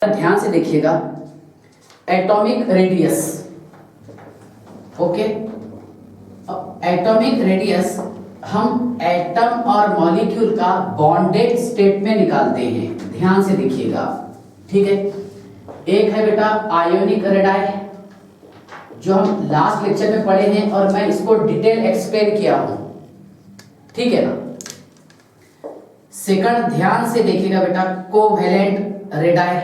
ध्यान से देखिएगा, atomic radius. Okay, atomic radius हम एटम और मॉलिक्यूल का बॉन्डेड स्टेट में निकालते हैं। ध्यान से देखिएगा, ठीक है। एक है बेटा आयोनिक रेडाई, जो हम लास्ट लेक्चर में पढ़े हैं और मैं इसको डिटेल एक्सप्लेन किया हूं, ठीक है ना। सेकंड, ध्यान से देखिएगा बेटा, covalent radii,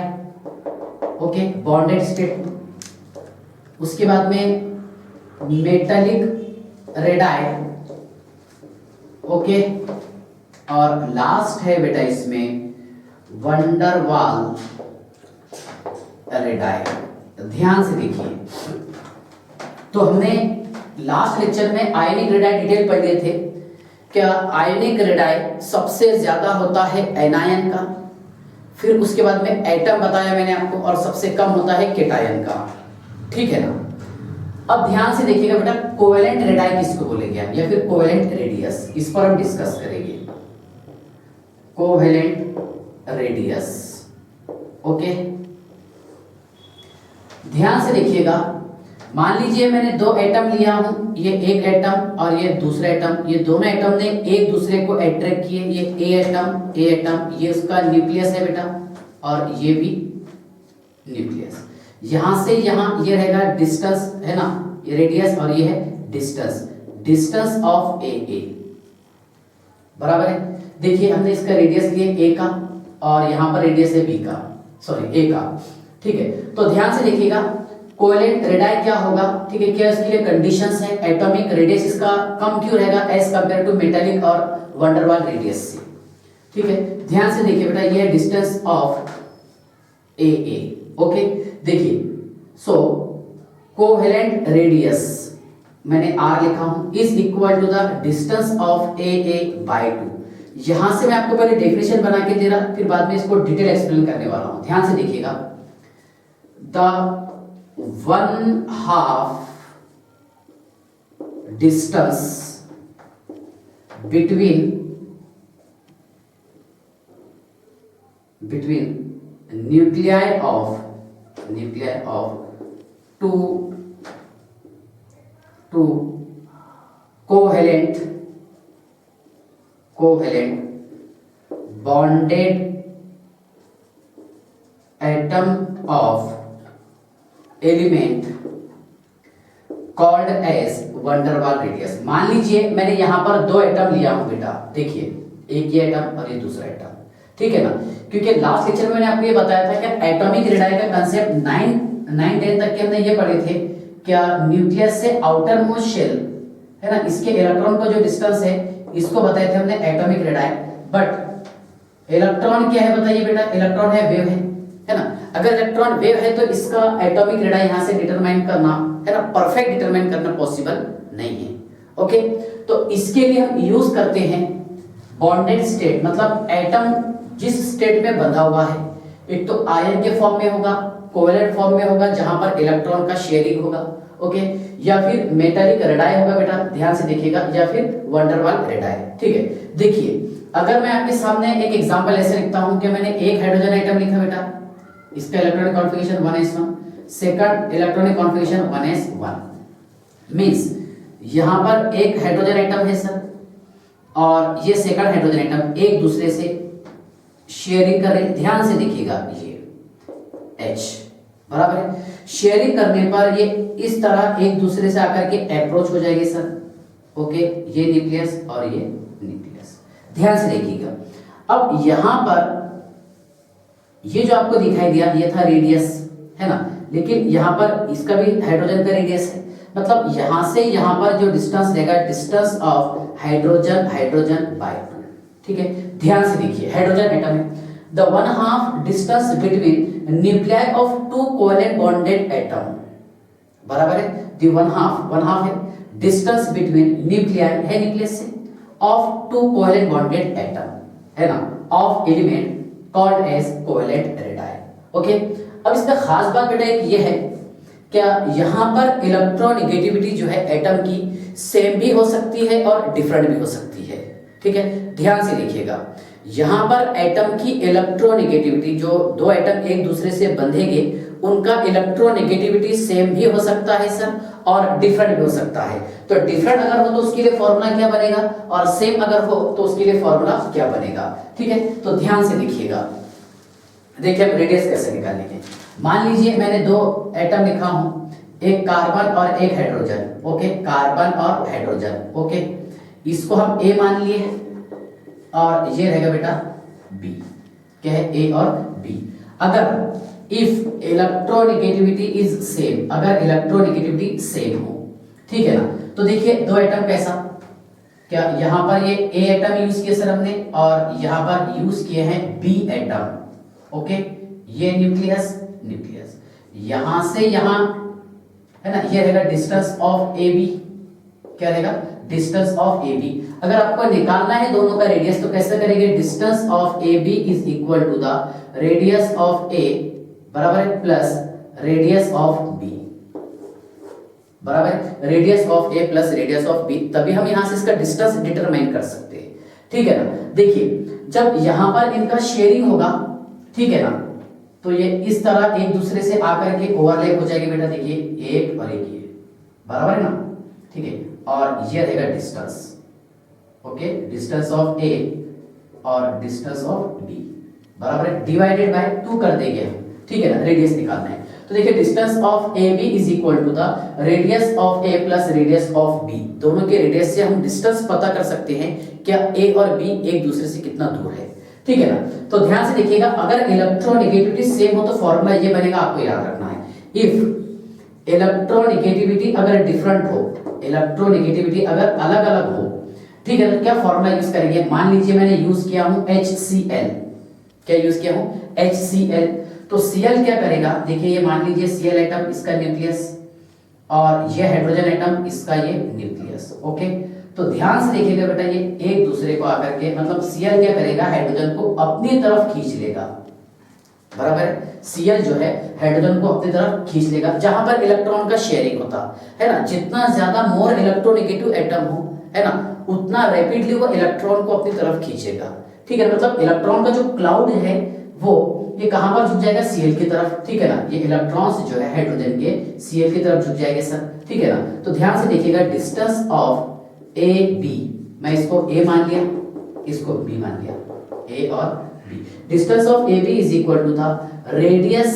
okay, bonded state. उसके बाद में मेटालिक रेडाई, ओके, और लास्ट है बेटा इसमें वंडरवाल रेडाई। ध्यान से देखिए, तो हमने लास्ट लेक्चर में आयनिक रेडाई डिटेल पढ़ लिए थे। क्या आयनिक रेडाई सबसे ज्यादा होता है एनायन का, फिर उसके बाद में एटम बताया मैंने आपको, और सबसे कम होता है केटायन का, ठीक है ना। अब ध्यान से देखिएगा बेटा, कोवेलेंट रेडाई किसको बोलेंगे आप, या फिर कोवेलेंट रेडियस, इस पर हम डिस्कस करेंगे। Covalent radius, okay. ध्यान से देखिएगा, मान लीजिए मैंने दो एटम लिया हूं, ये एक एटम और ये दूसरा एटम, ये दोनों एटम ने एक दूसरे को अट्रैक्ट किए। ये ए एटम, ये उसका न्यूक्लियस है बेटा, और ये भी न्यूक्लियस। यहां से यहां ये रहेगा डिस्टेंस, है ना, ये रेडियस और ये है डिस्टेंस ऑफ ए, बराबर है। देखिए हमने इसका रेडियस लिया ए का, और यहां पर रेडियस है बी का, सॉरी ए का, ठीक है। तो ध्यान से देखिएगा, कोवेलेंट रेडाई क्या होगा, ठीक है। क्या इसके लिए कंडीशंस है, एटॉमिक रेडियस इसका कम क्यों रहेगा एज कंपेयर टू मेटालिक और वंडरवाल रेडियस से, ठीक है। ध्यान से देखिए बेटा, ये है डिस्टेंस ऑफ ए, ओके। देखिए, सो कोवेलेंट रेडियस मैंने r लिखा हूं, is equal to the distance of A by 2। यहां से मैं आपको पहले डेफिनेशन बना के दे रहा, फिर बाद में इसको डिटेल एक्सप्लेन करने वाला हूं। ध्यान से देखिएगा, the 1/2 distance between nuclei of two covalent bonded atom of element called as van der Waals radius. मान लीजिए मैंने यहां पर दो एटम लिया हूं बेटा, देखिए एक ये एटम और ये दूसरा एटम, ठीक है ना। क्योंकि लास्ट लेक्चर में मैंने आपको ये बताया था कि एटॉमिक रेडाई का कांसेप्ट 9-10 तक के हमने ये पढ़े थे, क्या न्यूक्लियस से आउटर मोस्ट शेल, है ना, इसके इलेक्ट्रॉन का जो डिस्टेंस है इसको बताए थे हमने एटॉमिक रेडाई। बट इलेक्ट्रॉन क्या है बताइए बेटा, इलेक्ट्रॉन है वेव, है ना। अगर इलेक्ट्रॉन वेव है तो इसका एटॉमिक रेडाई यहां से डिटरमाइन करना, है ना, परफेक्ट डिटरमाइन करना पॉसिबल नहीं है, ओके। तो इसके लिए हम यूज करते हैं बॉन्डेड स्टेट, मतलब एटम जिस स्टेट में बंधा हुआ है, एक तो आयन के फॉर्म में होगा, कोवेलेंट फॉर्म में होगा जहां पर इलेक्ट्रॉन का शेयरिंग होगा, ओके, या फिर मेटालिक रेडाई होगा बेटा, ध्यान से देखिएगा, या फिर वंडरवाल रेडाई, ठीक है। देखिए अगर मैं आपके सामने एक एग्जांपल ऐसे लिखता हूं कि मैंने एक हाइड्रोजन आइटम लिखा बेटा, इसका electronic configuration 1s1, second electronic configuration 1s1, means यहां पर एक हाइड्रोजन आइटम है सर, और ये सेकंड हाइड्रोजन आइटम एक दूसरे से शेयरिंग कर रहे हैं। ध्यान से देखिएगा, ये H बराबर है, शेयरिंग करने पर ये इस तरह एक दूसरे से आकर के अप्रोच हो जाएंगे सर, ओके, ये न्यूक्लियस और ये न्यूक्लियस। ध्यान से देखिएगा, अब यहां पर ये जो आपको दिखाई दिया ये था रेडियस, है ना, लेकिन यहाँ पर इसका भी हाइड्रोजन का रेडियस है, मतलब यहाँ से यहाँ पर जो डिस्टेंस रहेगा, डिस्टेंस ऑफ हाइड्रोजन बाय 2, ठीक है। ध्यान से देखिए, हाइड्रोजन एटम है, the 1/2 distance between nuclei of two covalent bonded atom, बराबर है, द 1/2 है डिस्टेंस बिटवीन न्यूक्लियाई है न्यूक्लियस से of two covalent bonded atom, है ना, of element called as covalent radii, okay. अब इसका खास बात बेटा एक ये है, क्या यहां पर इलेक्ट्रोनेगेटिविटी जो है एटम की सेम भी हो सकती है और डिफरेंट भी हो सकती है, ठीक है। ध्यान से देखिएगा, यहाँ पर एटम की इलेक्ट्रोनेगेटिविटी, जो दो एटम एक दूसरे से बंधेंगे उनका इलेक्ट्रोनेगेटिविटी सेम भी हो सकता है सर, और डिफरेंट भी हो सकता है। तो डिफरेंट अगर हो तो उसके लिए फॉर्मूला क्या बनेगा, और सेम अगर हो तो उसके लिए फॉर्मूला क्या बनेगा। ठीक है, तो ध्यान से देखिएगा। देखिए अब रेडियस कैसे निकालेंगे। मान लीजिए मैंने दो एटम लिखा हूं, एक कार्बन और एक हाइड्रोजन। ओके, कार्बन और हाइड्रोजन। ओके, इसको हम ए मान लिए और ये रहेगा बेटा बी। क्या है, ए और बी। अगर इफ इलेक्ट्रोनेगेटिविटी इज सेम, अगर इलेक्ट्रोनेगेटिविटी सेम हो, ठीक है ना, तो देखिए दो एटम कैसा, क्या यहां पर ये ए एटम यूज किया सर हमने, और यहां पर यूज किए हैं बी एटम। ओके, ये न्यूक्लियस न्यूक्लियस, यहां से यहां है ना, ये रहेगा डिस्टेंस ऑफ ए बी। क्या रहेगा, डिस्टेंस ऑफ ए बी। अगर आपको निकालना है दोनों का रेडियस तो कैसे करेंगे, distance of A B is equal to the radius of A बराबर है प्लस रेडियस ऑफ बी, बराबर है radius of A plus radius of B. तभी हम यहां से इसका डिस्टेंस डिटरमाइन कर सकते हैं। ठीक है ना, देखिए जब यहां पर इनका शेयरिंग होगा, ठीक है ना, तो ये इस तरह एक दूसरे से आकर के ओवरलैप हो जाएगी बेटा। देखिए एक और एक ये, बराबर है ना, ठीक है, और ये रहेगा डिस्टेंस। ओके, डिस्टेंस ऑफ ए और डिस्टेंस ऑफ बी बराबर है, डिवाइडेड बाय 2 कर देंगे हम। ठीक है ना, रेडियस निकालना है तो देखिए distance of A B is equal to the radius of A plus radius of B. दोनों के रेडियस से हम डिस्टेंस पता कर सकते हैं क्या ए और बी एक दूसरे से कितना दूर है। ठीक है ना, तो ध्यान से देखिएगा, अगर इलेक्ट्रोनेगेटिविटी सेम हो तो फॉर्मूला ये बनेगा, आपको याद रखना है। इफ इलेक्ट्रोनेगेटिविटी अगर डिफरेंट हो, इलेक्ट्रोनेगेटिविटी अगर अलग अलग हो, ठीक है, तो क्या फॉर्मूला यूज करेंगे। मान लीजिए मैंने यूज किया हूं HCl। क्या यूज किया हूं, HCl। तो Cl क्या करेगा, देखिए ये मान लीजिए Cl एटम इसका न्यूक्लियस और ये हाइड्रोजन एटम इसका ये न्यूक्लियस। ओके, तो ध्यान से देखिएगा बेटा, ये एक दूसरे को आकर के मतलब Cl क्या करेगा, हाइड्रोजन को अपनी तरफ खींच लेगा। बराबर है, Cl जो है हाइड्रोजन को अपनी तरफ खींच लेगा जहां पर इलेक्ट्रॉन का शेयरिंग होता है ना। जितना ज्यादा मोर इलेक्ट्रोनेगेटिव एटम हो, है ना, उतना रैपिडली वो इलेक्ट्रॉन को अपनी तरफ खींचेगा। ठीक है, मतलब इलेक्ट्रॉन का जो क्लाउड है वो ये कहां पर झुक जाएगा, Cl की तरफ। ठीक है ना, ये इलेक्ट्रॉन्स जो है हाइड्रोजन के Cl की तरफ झुक जाएंगे सर। ठीक है ना, तो ध्यान से देखिएगा, डिस्टेंस ऑफ ए बी, मैं इसको a मान लिया, इसको b मान लिया, a और b। Distance of A B is equal to the radius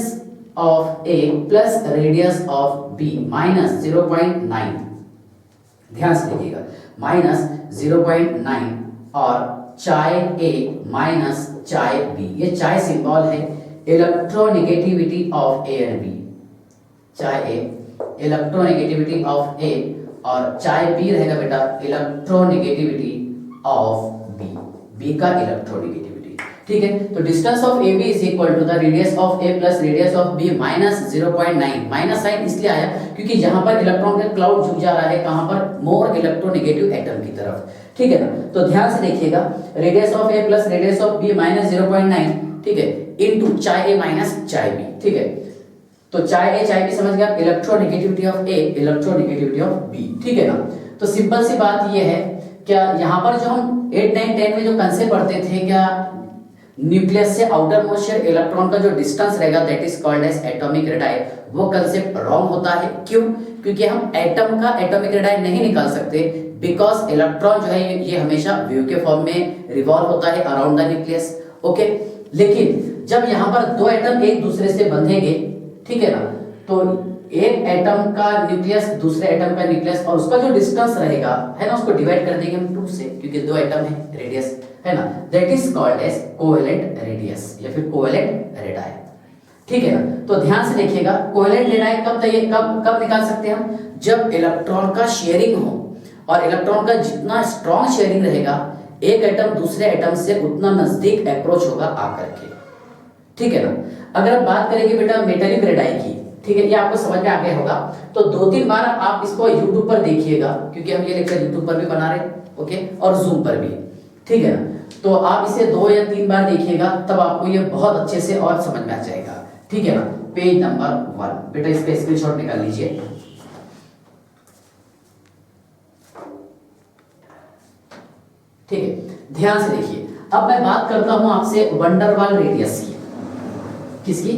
of a plus radius of b minus 0.9। ध्यान से देखिएगा, माइनस 0.9 और चाय a माइनस चाय b। ये चाय सिंबल है electronegativity of a and b। Chi a electronegativity of a और chi b रहेगा बेटा इलेक्ट्रोनेगेटिविटी ऑफ b, b का इलेक्ट्रोनेगेटिविटी। ठीक है, तो distance of AB is equal to the radius of A plus radius of B minus 0.9। Minus sign इसलिए आया क्योंकि यहाँ पर इलेक्ट्रॉन का क्लाउड झुक जा रहा है कहाँ पर, मोर इलेक्ट्रोनेगेटिव एटम की तरफ। ठीक है ना, तो ध्यान से देखिएगा, radius of A plus radius of B minus 0.9, ठीक है, इनटू चाय A माइनस चाय B। ठीक है, तो चाय A चाय B समझ गया, electronegativity of A electronegativity of B। ठीक है ना, तो सिंपल सी बात ये है, क्या यहाँ पर जो हम 8, 9, 10 में जो कंसेप्ट पढ़ते थे, क्या न्यूक्लियस से आउटर मोस्ट इलेक्ट्रॉन का जो डिस्टेंस रहेगा that is called as atomic radii, वो कंसेप्ट रॉन्ग होता है। क्यों, क्योंकि हम एटम का एटॉमिक रेडाई नहीं निकाल सकते, बिकॉज इलेक्ट्रॉन जो है ये हमेशा वेव के फॉर्म में रिवॉल्व होता है अराउंड द न्यूक्लियस। ओके, लेकिन जब यहाँ पर दो एटम एक दूसरे से बंधेंगे, ठीक है ना, तो एक एटम का न्यूक्लियस दूसरे एटम का न्यूक्लियस और उसका जो डिस्टेंस रहेगा, है ना, उसको डिवाइड कर देंगे हम 2 से, क्योंकि दो एटम है, रेडियस है ना, that is called as covalent radius या फिर कोवेलेंट रेडाई। ठीक है ना, तो ध्यान से देखिएगा, कोवेलेंट रेडाई कब निकाल सकते हैं हम, जब इलेक्ट्रॉन का शेयरिंग हो, और इलेक्ट्रॉन का जितना स्ट्रॉन्ग शेयरिंग रहेगा, एक एटम दूसरे एटम से उतना नजदीक अप्रोच होगा आकर के। ठीक है ना, अगर हम बात करेंगे बेटा मेटालिक रेडाई की, ठीक है, ये आपको समझ में आ गया होगा, तो 2-3 बार आप इसको YouTube पर देखिएगा, क्योंकि हम ये लेक्चर YouTube पर भी बना रहे हैं, ओके, और Zoom पर भी। ठीक है ना, तो आप इसे 2 या 3 बार देखिएगा, तब आपको ये बहुत अच्छे से और समझ में आ जाएगा। ठीक है ना, पेज नंबर 1 बेटा इसका स्क्रीनशॉट निकाल लीजिए। ठीक है, ध्यान से देखिए, अब मैं बात करता हूं आपसे वंडरवाल रेडियस की। किसकी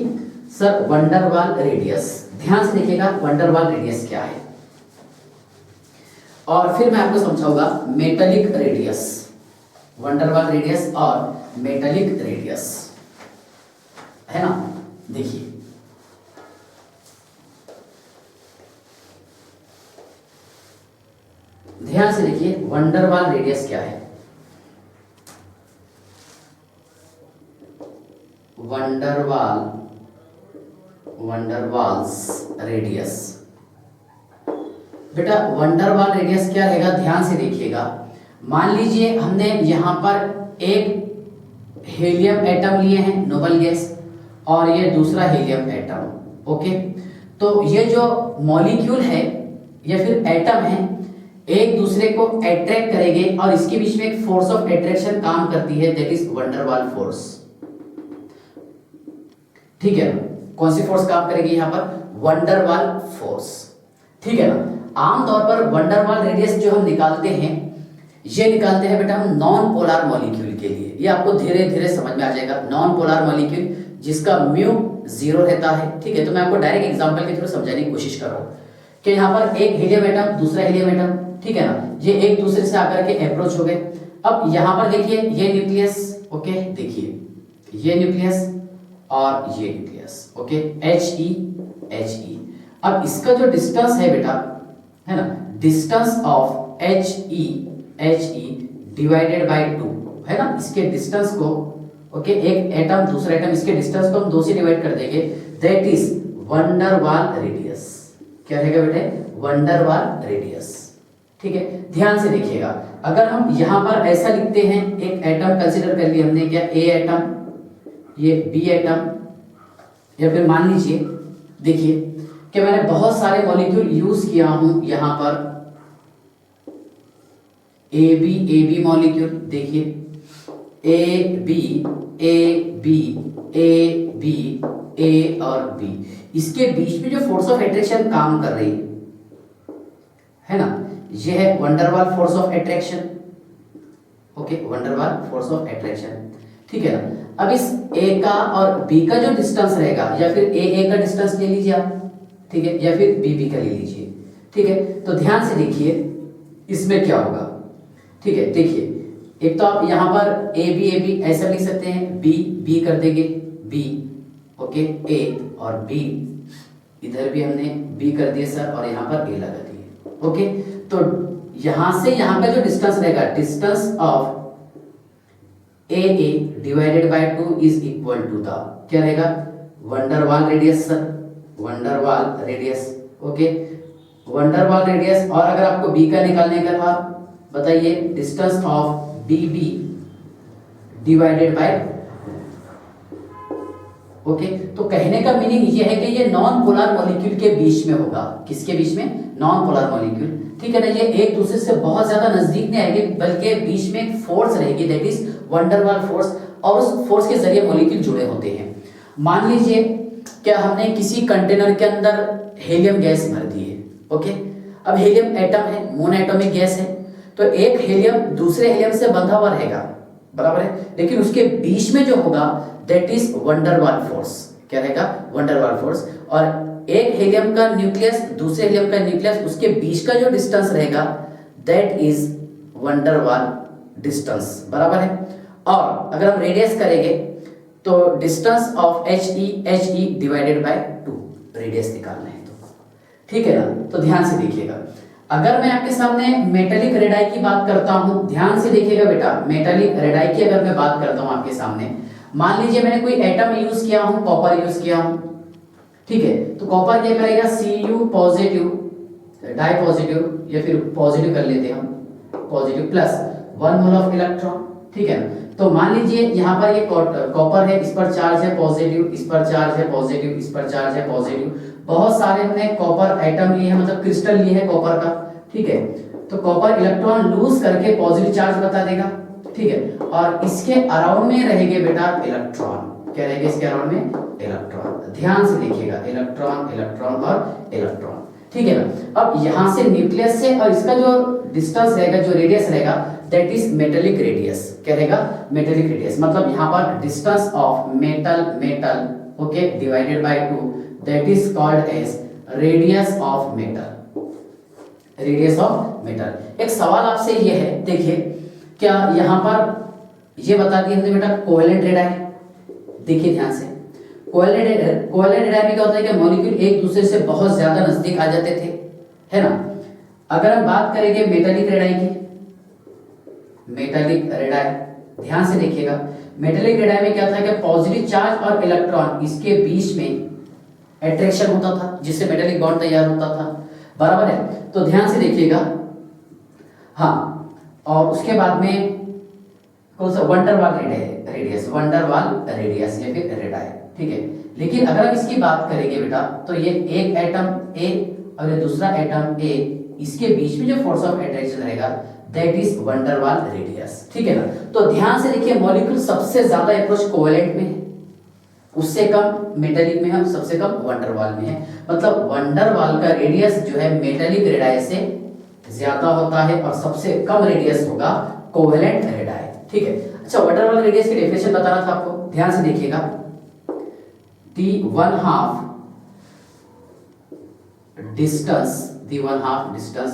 सर? Van der Waals radius. ध्यान से देखिएगा वंडरवाल रेडियस क्या है, और फिर मैं आपको समझाऊंगा मेटालिक रेडियस। वंडरवाल रेडियस और मेटालिक रेडियस है ना। देखिए ध्यान से देखिए वंडरवाल रेडियस क्या है। वंडरवाल्स रेडियस। बेटा वंडरवाल रेडियस क्या रहेगा? ध्यान से देखिएगा। मान लीजिए हमने यहां पर एक हीलियम एटम लिए हैं, नोबल गैस, और ये दूसरा हीलियम एटम। ओके, तो ये जो मॉलिक्यूल है या फिर एटम है एक दूसरे को अट्रैक्ट करेंगे और इसके बीच में एक फोर्स ऑफ अट्रैक्शन काम करती है, दैट इज वंडरवाल फोर्स। ठीक है ना? कौन सी फोर्स काम करेगी यहां पर? Van der Waals force. ठीक है ना? आमतौर पर वंडरवाल रेडियस जो हम निकालते हैं, ये निकालते हैं बेटा हम नॉन पोलर मॉलिक्यूल के लिए। ये आपको धीरे धीरे समझ में आ जाएगा। नॉन पोलर मॉलिक्यूल जिसका म्यू 0 रहता है। ठीक है, तो मैं आपको डायरेक्ट एग्जांपल के थ्रू समझाने की कोशिश कर रहा हूं कि यहाँ पर एक हीलियम एटम, दूसरा हीलियम एटम, ठीक है ना, ये एक दूसरे से आकर के अप्रोच हो गए। अब यहाँ पर देखिए ये न्यूक्लियस, ओके, देखिए ये न्यूक्लियस और ये न्यूक्लियस, ओके, He। अब इसका जो डिस्टेंस है बेटा, है ना, distance of He divided by 2 है ना, इसके डिस्टेंस को, ओके, एक एटम दूसरा एटम, इसके डिस्टेंस को हम 2 से डिवाइड कर देंगे, दैट इज वंडरवाल रेडियस। क्या रहेगा बेटे? Van der Waals radius. ठीक है, ध्यान से देखिएगा। अगर हम यहां पर ऐसा लिखते हैं, एक एटम कंसीडर कर लिया हमने, क्या ए एटम, ये बी एटम, या फिर मान लीजिए देखिए कि मैंने बहुत सारे मॉलिक्यूल यूज किया हूं यहां पर, ए बी मॉलिक्यूल, देखिए ए और बी, इसके बीच में जो फोर्स ऑफ अट्रैक्शन काम कर रही है ना, यह है van der Waals force of attraction. Okay, van der Waals force of attraction. ठीक है ना। अब इस ए का और बी का जो डिस्टेंस रहेगा, या फिर ए का डिस्टेंस ले लीजिए आप, ठीक है, या फिर बी का ले लीजिए। ठीक है, तो ध्यान से देखिए इसमें क्या होगा। ठीक है, देखिए एक तो आप यहां पर ए बी ऐसा लिख सकते हैं, बी कर देंगे, बी, ओके, ए और बी, इधर भी हमने बी कर दिया सर, और यहां पर ए लगा दिए। ओके, तो यहां से यहां का जो डिस्टेंस रहेगा, distance of A divided by 2 is equal to the, क्या रहेगा? Van der Waals radius sir, van der Waals radius. Okay, van der Waals radius. और अगर आपको बी का निकालने का था, बताइए, distance of B divided by, okay, तो कहने का मीनिंग ये है कि ये नॉन पोलर मॉलिक्यूल के बीच में होगा। किसके बीच में? Non polar molecule. ठीक है ना, ये एक दूसरे से बहुत ज्यादा नजदीक नहीं आएंगे, बल्कि बीच में एक फोर्स रहेगी, दैट इज वंडरवाल फोर्स, और उस फोर्स के जरिए मॉलिक्यूल जुड़े होते हैं। मान लीजिए क्या हमने किसी कंटेनर के अंदर हीलियम गैस भर दी है, ओके, अब हीलियम एटम है, मोनोएटॉमिक गैस है, तो एक हीलियम दूसरे हीलियम से बंधा हुआ रहेगा, बराबर है, लेकिन उसके बीच में जो होगा दैट इज वंडरवाल फोर्स। क्या रहेगा? Van der Waals force. और एक हीलियम का न्यूक्लियस दूसरे हीलियम का न्यूक्लियस, उसके बीच का जो डिस्टेंस रहेगा दैट इज वंडरवाल डिस्टेंस, बराबर है। और अगर हम रेडियस करेंगे तो distance of He divided by 2 radius निकालना है तो, ठीक है ना। तो ध्यान से देखिएगा, अगर मैं आपके सामने मेटालिक रेडाई की बात करता हूं, ध्यान से देखिएगा बेटा, मेटालिक रेडाई की अगर मैं बात करता हूं आपके सामने, मान लीजिए मैंने कोई एटम यूज किया हूं, कॉपर यूज किया हूं, ठीक है, तो कॉपर क्या करेगा? Cu पॉजिटिव, डाई पॉजिटिव, या फिर पॉजिटिव कर लेते हैं हम, positive plus 1 mole of electron, ठीक है ना। तो मान लीजिए यहाँ पर ये कॉपर है, इस पर चार्ज है पॉजिटिव, इस पर चार्ज है पॉजिटिव, इस पर चार्ज है पॉजिटिव, बहुत सारे हमने कॉपर एटम लिए हैं, मतलब क्रिस्टल लिए हैं कॉपर का, ठीक है। तो कॉपर इलेक्ट्रॉन लूज करके पॉजिटिव चार्ज बता देगा, ठीक है, और इसके अराउंड में रहेंगे बेटा इलेक्ट्रॉन। क्या रहेंगे इसके अराउंड में? इलेक्ट्रॉन। ध्यान से देखिएगा, इलेक्ट्रॉन, इलेक्ट्रॉन और इलेक्ट्रॉन, ठीक है ना। अब यहां से न्यूक्लियस से और इसका जो डिस्टेंस रहेगा, जो रेडियस रहेगा, दैट इज मेटेलिक रेडियस। क्या रहेगा? Metallic radius. मतलब यहां पर distance of metal okay divided by 2, that is called as radius of metal. Radius of metal. एक सवाल आपसे ये है, देखिए क्या यहां पर ये बता दिया हमने बेटा कोवेलेंट रेडाई। देखिए ध्यान से, कोवेलेंट रेडाई में क्या होता है कि मॉलिक्यूल एक दूसरे से बहुत ज्यादा नजदीक आ जाते थे, है ना। अगर हम बात करेंगे मेटालिक रेडाई की, मेटालिक रेडाई ध्यान से देखिएगा, मेटालिक रेडाई में क्या था कि पॉजिटिव चार्ज और इलेक्ट्रॉन इसके बीच में अट्रैक्शन होता था, जिससे मेटालिक बॉन्ड तैयार होता था, बराबर है। तो ध्यान से देखिएगा, हाँ, और उसके बाद में कौन सा वंडरवाल रेडियस, वंडरवाल रेडियस या फिर रेडाई, ठीक है। लेकिन अगर हम इसकी बात करेंगे बेटा, तो ये एक एटम ए और ये दूसरा एटम ए, इसके बीच में जो फोर्स ऑफ अट्रैक्शन रहेगा दैट इज वंडरवाल रेडियस, ठीक है ना। तो ध्यान से देखिए, मॉलिक्यूल सबसे ज्यादा अप्रोच कोवेलेंट में है, उससे कम मेटालिक में है, सबसे कम वंडरवाल में है। मतलब वंडरवाल का रेडियस जो है मेटालिक रेडाई से ज्यादा होता है और सबसे कम रेडियस होगा कोवेलेंट रेडाई, ठीक है। अच्छा, वंडरवाल रेडियस की डेफिनेशन बता रहा था आपको, ध्यान से देखिएगा, the 1/2 distance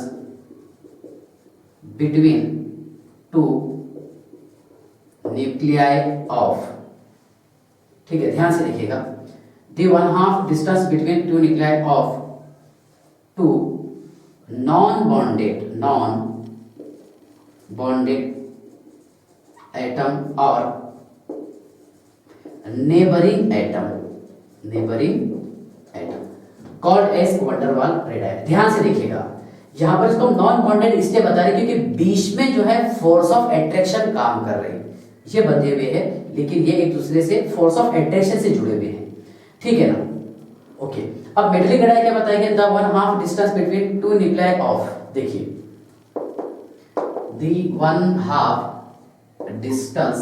between two nuclei of, ठीक है, ध्यान से देखिएगा, the 1/2 distance between two nuclei of two non-bonded atom or neighboring atom called as van der Waal radii। ध्यान से देखिएगा, यहां पर इसको नॉन बॉन्डेड इसलिए बता रहे क्योंकि बीच में जो है फोर्स ऑफ अट्रैक्शन काम कर रही है, ये बंधे हुए हैं लेकिन ये एक दूसरे से फोर्स ऑफ अट्रैक्शन से जुड़े हुए हैं, ठीक है ना। ओके, अब मेटालिक रेडाई क्या बताएंगे, the 1/2 distance between two nuclei of, देखिए the 1/2 distance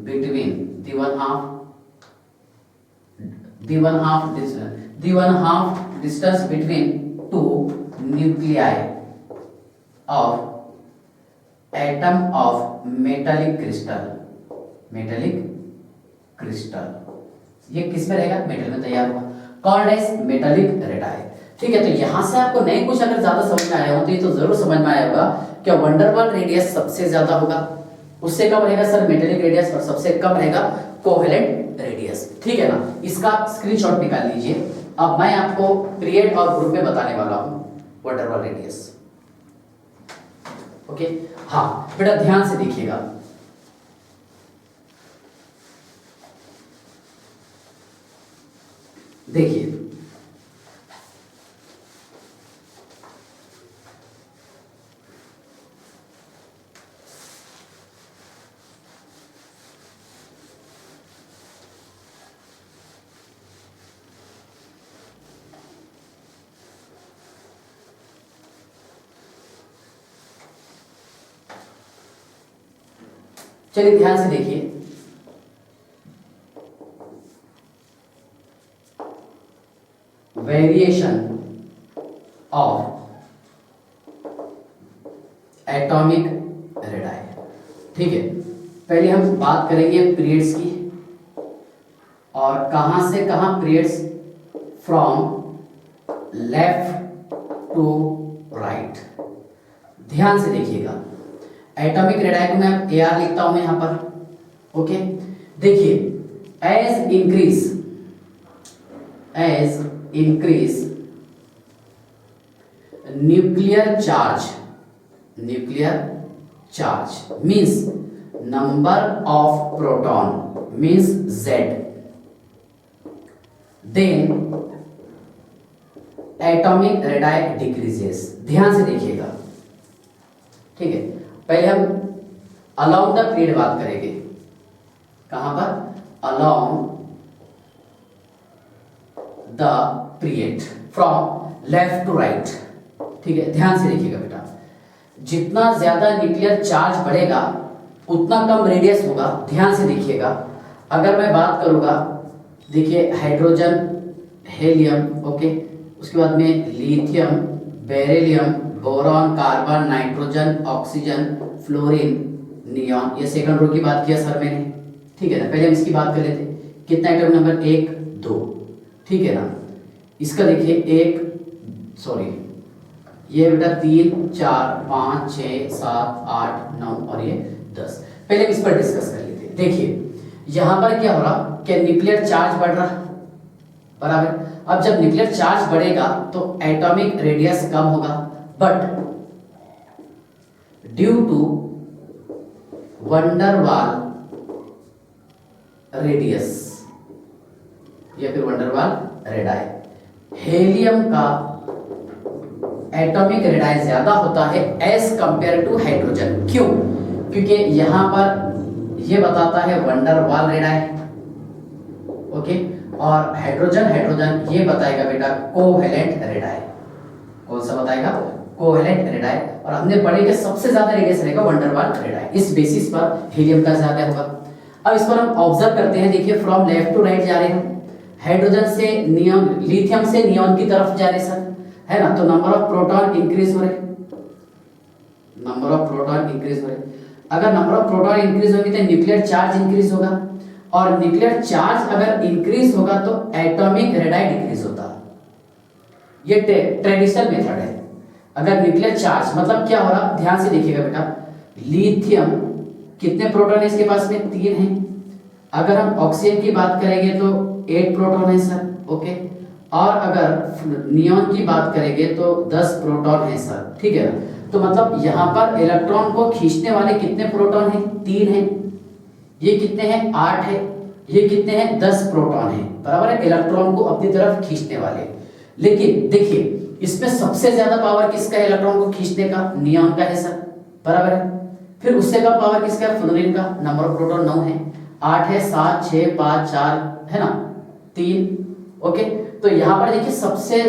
between the 1/2 distance between two nuclei of atom of metallic crystal, ये किस में रहेगा, मेटल में तैयार हुआ, कॉल्ड एज मेटालिक रेडाई, ठीक है। तो यहां से आपको नहीं कुछ अगर ज्यादा समझ में आया हो तो ये तो जरूर समझ में आया होगा कि वंडरवाल रेडियस सबसे ज्यादा होगा, उससे कम रहेगा सर मेटालिक रेडियस और सबसे कम रहेगा कोवेलेंट रेडियस, ठीक है ना। इसका स्क्रीनशॉट निकाल लीजिए। अब मैं आपको पीरियड और ग्रुप में बताने वाला हूं वंडरवाल रेडियस, ओके। हाँ बेटा ध्यान से देखिएगा, देखिए चलिए ध्यान से देखिए, वेरिएशन ऑफ एटॉमिक रेडाई, ठीक है। पहले हम बात करेंगे पीरियड्स की, और कहां से कहां periods, from left to right. ध्यान से देखिएगा, एटॉमिक रेडाई को मैं AR लिखता हूं मैं यहां पर, ओके। देखिए as increase nuclear charge means number of proton means Z, then atomic radii decreases. ध्यान से देखिएगा, ठीक है। पहले हम अलोंग द पीरियड बात करेंगे, कहां पर, along the period from left to right, ठीक है। ध्यान से देखिएगा बेटा, जितना ज्यादा न्यूक्लियर चार्ज बढ़ेगा उतना कम रेडियस होगा। ध्यान से देखिएगा, अगर मैं बात करूंगा, देखिए हाइड्रोजन, हेलियम, ओके, उसके बाद में lithium, beryllium, boron, carbon, nitrogen, oxygen, fluorine, neon. ये सेकंड रो की बात किया सर मैंने, ठीक है ना। पहले हम इसकी बात कर लेते हैं। कितना एटम नंबर 1 2, ठीक है ना। इसका देखिए ये बेटा 3 4 5 6 7 8 9 और ये 10। पहले इस पर डिस्कस कर लेते हैं। देखिए यहां पर क्या हो रहा, क्या न्यूक्लियर चार्ज बढ़ रहा, बराबर। अब जब न्यूक्लियर चार्ज बढ़ेगा तो एटॉमिक रेडियस कम होगा, but due to van der Waals radius या फिर वंडरवाल रेडाई, हेलियम का एटॉमिक रेडाई ज्यादा होता है एज कंपेयर टू हाइड्रोजन। क्यों? क्योंकि यहां पर ये बताता है वंडरवाल रेडाई, ओके, और हाइड्रोजन ये बताएगा बेटा कोवेलेंट रेडाई। कौन सा बताएगा? Covalent radii. और हमने पढ़े कि सबसे ज्यादा रेडियस रहेगा वंडरवाल रेडाई, इस बेसिस पर हीलियम का ज्यादा होगा। अब इस पर हम ऑब्जर्व करते हैं, देखिए फ्रॉम लेफ्ट टू राइट जा रहे हैं, हाइड्रोजन से नियॉन, लिथियम से नियॉन की तरफ जा रहे सर, है ना। तो नंबर ऑफ प्रोटॉन इंक्रीज हो रहे, नंबर ऑफ प्रोटॉन इंक्रीज हो रहे। अगर नंबर ऑफ प्रोटॉन इंक्रीज होगी तो न्यूक्लियर चार्ज इंक्रीज होगा, और न्यूक्लियर चार्ज अगर इंक्रीज होगा तो एटॉमिक रेडाई डिक्रीज होता है। ये ट्रेडिशनल मेथड है। अगर न्यूक्लियर चार्ज मतलब क्या हो रहा, ध्यान से देखिएगा बेटा, लिथियम कितने प्रोटॉन है इसके पास में? 3 है। अगर हम ऑक्सीजन की बात करेंगे तो 8 प्रोटॉन है सर, ओके। और अगर नियॉन की बात करेंगे तो 10 प्रोटॉन है सर, ठीक है ना। तो मतलब यहाँ पर इलेक्ट्रॉन को खींचने वाले कितने प्रोटॉन हैं? 3 हैं। ये कितने हैं? 8 है। ये कितने हैं? 10 प्रोटॉन है, बराबर है, इलेक्ट्रॉन को अपनी तरफ खींचने वाले। लेकिन देखिए इसमें सबसे ज्यादा पावर किसका है इलेक्ट्रॉन को खींचने का? नियॉन का है सर, बराबर है। फिर उससे कम पावर किसका है? फ्लोरीन का। नंबर ऑफ प्रोटॉन 9 है, 8 है, 7 6 5 4 है ना, 3, ओके। तो यहाँ पर देखिए सबसे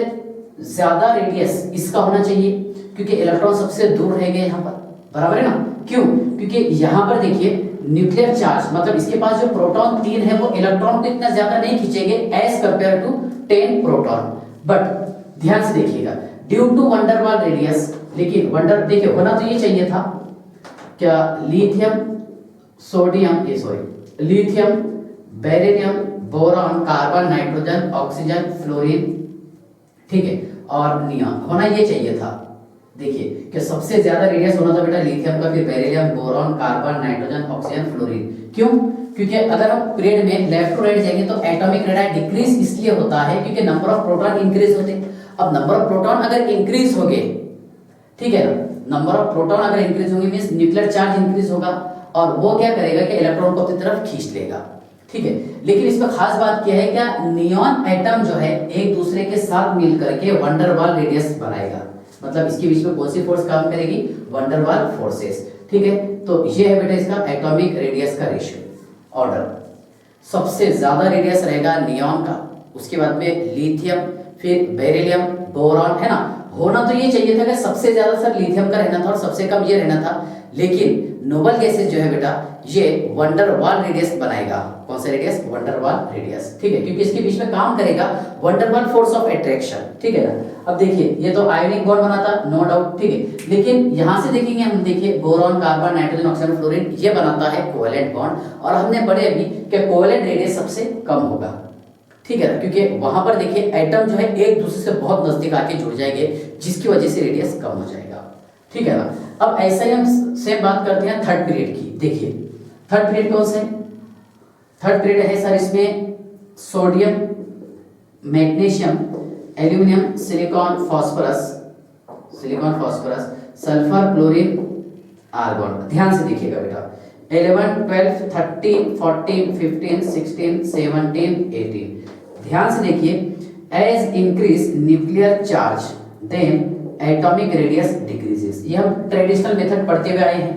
ज्यादा रेडियस इसका होना चाहिए, क्योंकि इलेक्ट्रॉन सबसे दूर रहेंगे यहाँ पर, बराबर है ना। क्यों? क्योंकि यहाँ पर देखिए न्यूक्लियर चार्ज मतलब इसके पास जो प्रोटॉन 3 है वो इलेक्ट्रॉन को इतना ज्यादा नहीं खींचेंगे as compare to 10 proton. But ध्यान से देखिएगा, ड्यू टू वंडरवाल रेडियस, लेकिन वंडर देखिए होना तो ये चाहिए था क्या, लिथियम, सोडियम, ये sorry lithium, beryllium, boron, carbon, nitrogen, oxygen, fluorine, ठीक है, और नियॉन होना ये चाहिए था। देखिए कि सबसे ज्यादा रेडियस होना था बेटा लिथियम का, फिर beryllium, boron, carbon, nitrogen, oxygen, fluorine. क्यों? क्योंकि अगर हम पीरियड में लेफ्ट टू राइट जाएंगे तो एटॉमिक रेडाई डिक्रीज इसलिए होता है क्योंकि नंबर ऑफ प्रोटॉन इंक्रीज होते। अब नंबर ऑफ प्रोटॉन अगर इंक्रीज हो गए, ठीक है ना, नंबर ऑफ प्रोटॉन अगर इंक्रीज होंगे मींस न्यूक्लियर चार्ज इंक्रीज होगा, और वो क्या करेगा कि इलेक्ट्रॉन को अपनी तरफ खींच लेगा, ठीक है। लेकिन इसमें खास बात क्या है, क्या नियॉन एटम जो है एक दूसरे के साथ मिल करके वंडरवाल रेडियस बनाएगा, मतलब इसके बीच में कौन सी फोर्स काम करेगी? वंडरवाल फोर्सेस, ठीक है। तो ये है बेटा इसका एटॉमिक रेडियस का रेशियो ऑर्डर। सबसे ज्यादा रेडियस रहेगा नियॉन का, उसके बाद में लिथियम, फिर बेरिलियम, बोरॉन, है ना। होना तो ये चाहिए था कि सबसे ज्यादा सर लिथियम का रहना था और सबसे कम ये रहना था, लेकिन नोबल गैसेस जो है बेटा ये वंडरवाल रेडियस बनाएगा। कौन सा रेडियस? वंडरवाल रेडियस, ठीक है, क्योंकि इसके बीच में काम करेगा वंडरवाल फोर्स ऑफ अट्रैक्शन, ठीक है ना। अब देखिए ये तो आयोनिक बॉन्ड बनाता, नो डाउट, ठीक है, लेकिन यहां से देखेंगे हम, देखिए boron, carbon, nitrogen, oxygen, fluorine, ये बनाता है कोवेलेंट बॉन्ड, और हमने पढ़े अभी कि कोवेलेंट रेडियस सबसे कम होगा, ठीक है ना, क्योंकि वहां पर देखिए एटम जो है एक दूसरे से बहुत नजदीक आके जुड़ जाएंगे, जिसकी वजह से रेडियस कम हो जाएगा, ठीक है ना। अब ऐसा ही हम सेम बात करते हैं थर्ड पीरियड की। देखिए थर्ड पीरियड कौन सा है? थर्ड पीरियड है सर इसमें sodium, magnesium, aluminium, silicon, phosphorus, sulphur, chlorine, argon. ध्यान से देखिएगा बेटा, 11 12 13 14 15 16 17 18। ध्यान से देखिए, as increase nuclear charge then atomic radius decreases. ये हम ट्रेडिशनल मेथड पढ़ते हुए आए हैं।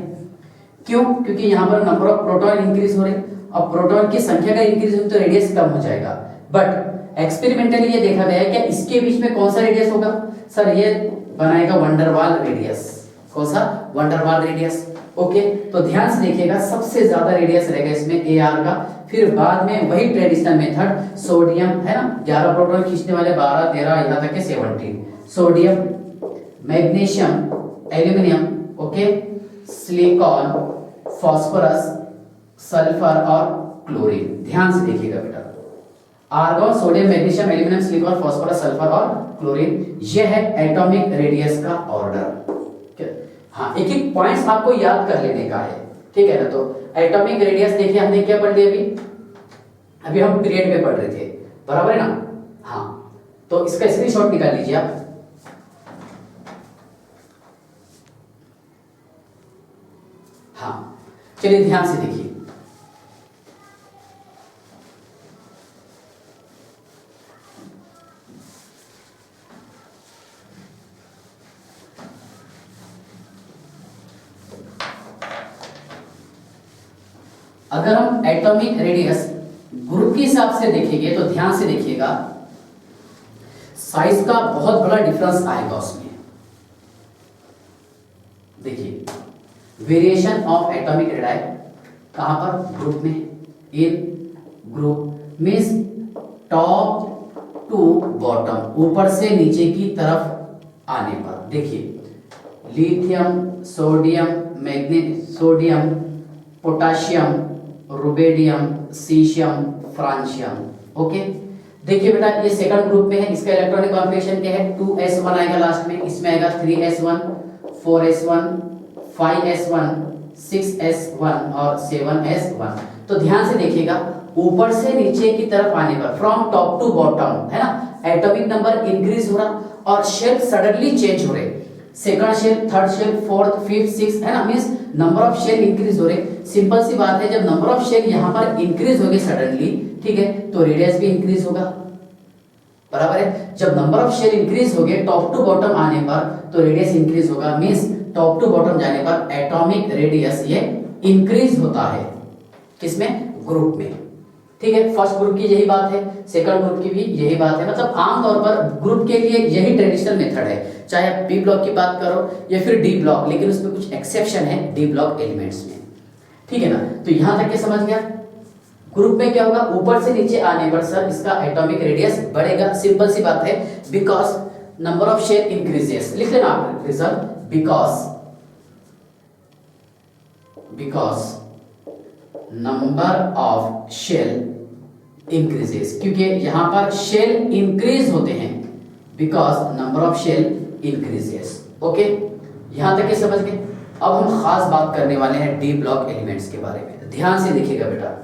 क्यों? क्योंकि यहाँ पर नंबर ऑफ प्रोटॉन इंक्रीज हो रहे, और प्रोटॉन की संख्या का इंक्रीज हो तो रेडियस कम हो जाएगा। बट एक्सपेरिमेंटली ये देखा गया है कि इसके बीच में कौन सा रेडियस होगा? सर ये बनाएगा वंडरवाल रेडियस। कौन सा? Van der Waals radius. ओके, तो ध्यान से देखिएगा सबसे ज्यादा रेडियस रहेगा इसमें Ar का, फिर बाद में वही ट्रेडिशनल मेथड सोडियम है ना, 11 प्रोटॉन खींचने वाले 12 13 यहाँ तक के 17, sodium, magnesium, aluminium, okay, silicon, phosphorus, sulphur और क्लोरीन। ध्यान से देखिएगा बेटा, argon, sodium, magnesium, aluminium, silicon, phosphorus, sulphur और क्लोरीन, ये है एटॉमिक रेडियस का ऑर्डर। हाँ, एक एक पॉइंट्स आपको याद कर लेने का है, ठीक है ना। तो एटॉमिक रेडियस देखिए हमने क्या पढ़ लिया अभी हम पीरियड में पढ़ रहे थे, बराबर है ना। हाँ, तो इसका स्क्रीनशॉट निकाल लीजिए आप। हाँ, चलिए ध्यान से देखिए, अगर हम एटॉमिक रेडियस ग्रुप के हिसाब से देखेंगे तो ध्यान से देखिएगा, साइज का बहुत बड़ा डिफरेंस आएगा उसमें। देखिए, वेरिएशन ऑफ एटॉमिक रेडाई कहां पर, ग्रुप में, in group means top to bottom, ऊपर से नीचे की तरफ आने पर। देखिए, lithium, sodium, sodium, potassium, rubidium, caesium, francium, okay. देखिए बेटा, ये सेकंड ग्रुप में है, इसका इलेक्ट्रॉनिक कॉन्फ़िगरेशन क्या है, 2s1 आएगा लास्ट में, इसमें आएगा 3s1, 4s1, 5s1, 6s1 और 7s1। तो ध्यान से देखिएगा, ऊपर से नीचे की तरफ आने पर, फ्रॉम टॉप टू बॉटम, है ना, एटॉमिक नंबर इंक्रीज हो रहा और शेल सडनली चेंज हो रहे, second shell, third shell, fourth, fifth, six, है ना, means number of shell increase हो रहे। सिंपल सी बात है, जब नंबर ऑफ शेल यहां पर इंक्रीज होंगे सडनली, ठीक है, तो रेडियस भी इंक्रीज होगा, बराबर है। जब नंबर ऑफ शेल इंक्रीज हो गए टॉप टू बॉटम आने पर, तो रेडियस इंक्रीज होगा, मींस टॉप टू बॉटम जाने पर एटॉमिक रेडियस ये इंक्रीज होता है, किसमें, ग्रुप में, ठीक है। फर्स्ट ग्रुप की यही बात है, सेकंड ग्रुप की भी यही बात है, मतलब आमतौर पर ग्रुप के लिए यही ट्रेडिशनल मेथड है, चाहे आप पी ब्लॉक की बात करो या फिर डी ब्लॉक, लेकिन उसमें कुछ एक्सेप्शन है डी ब्लॉक एलिमेंट्स में, ठीक है ना। तो यहां तक के समझ गया। ग्रुप में क्या होगा, ऊपर से नीचे आने पर सर इसका एटॉमिक रेडियस बढ़ेगा, सिंपल सी बात है, because number of shell increases. लिख लेना आप result, because number of shell increases, क्योंकि यहां पर शेल इंक्रीज होते हैं, because number of shell increases, okay. यहां तक के समझ गए। अब हम खास बात करने वाले हैं डी ब्लॉक एलिमेंट्स के बारे में, ध्यान से देखिएगा बेटा।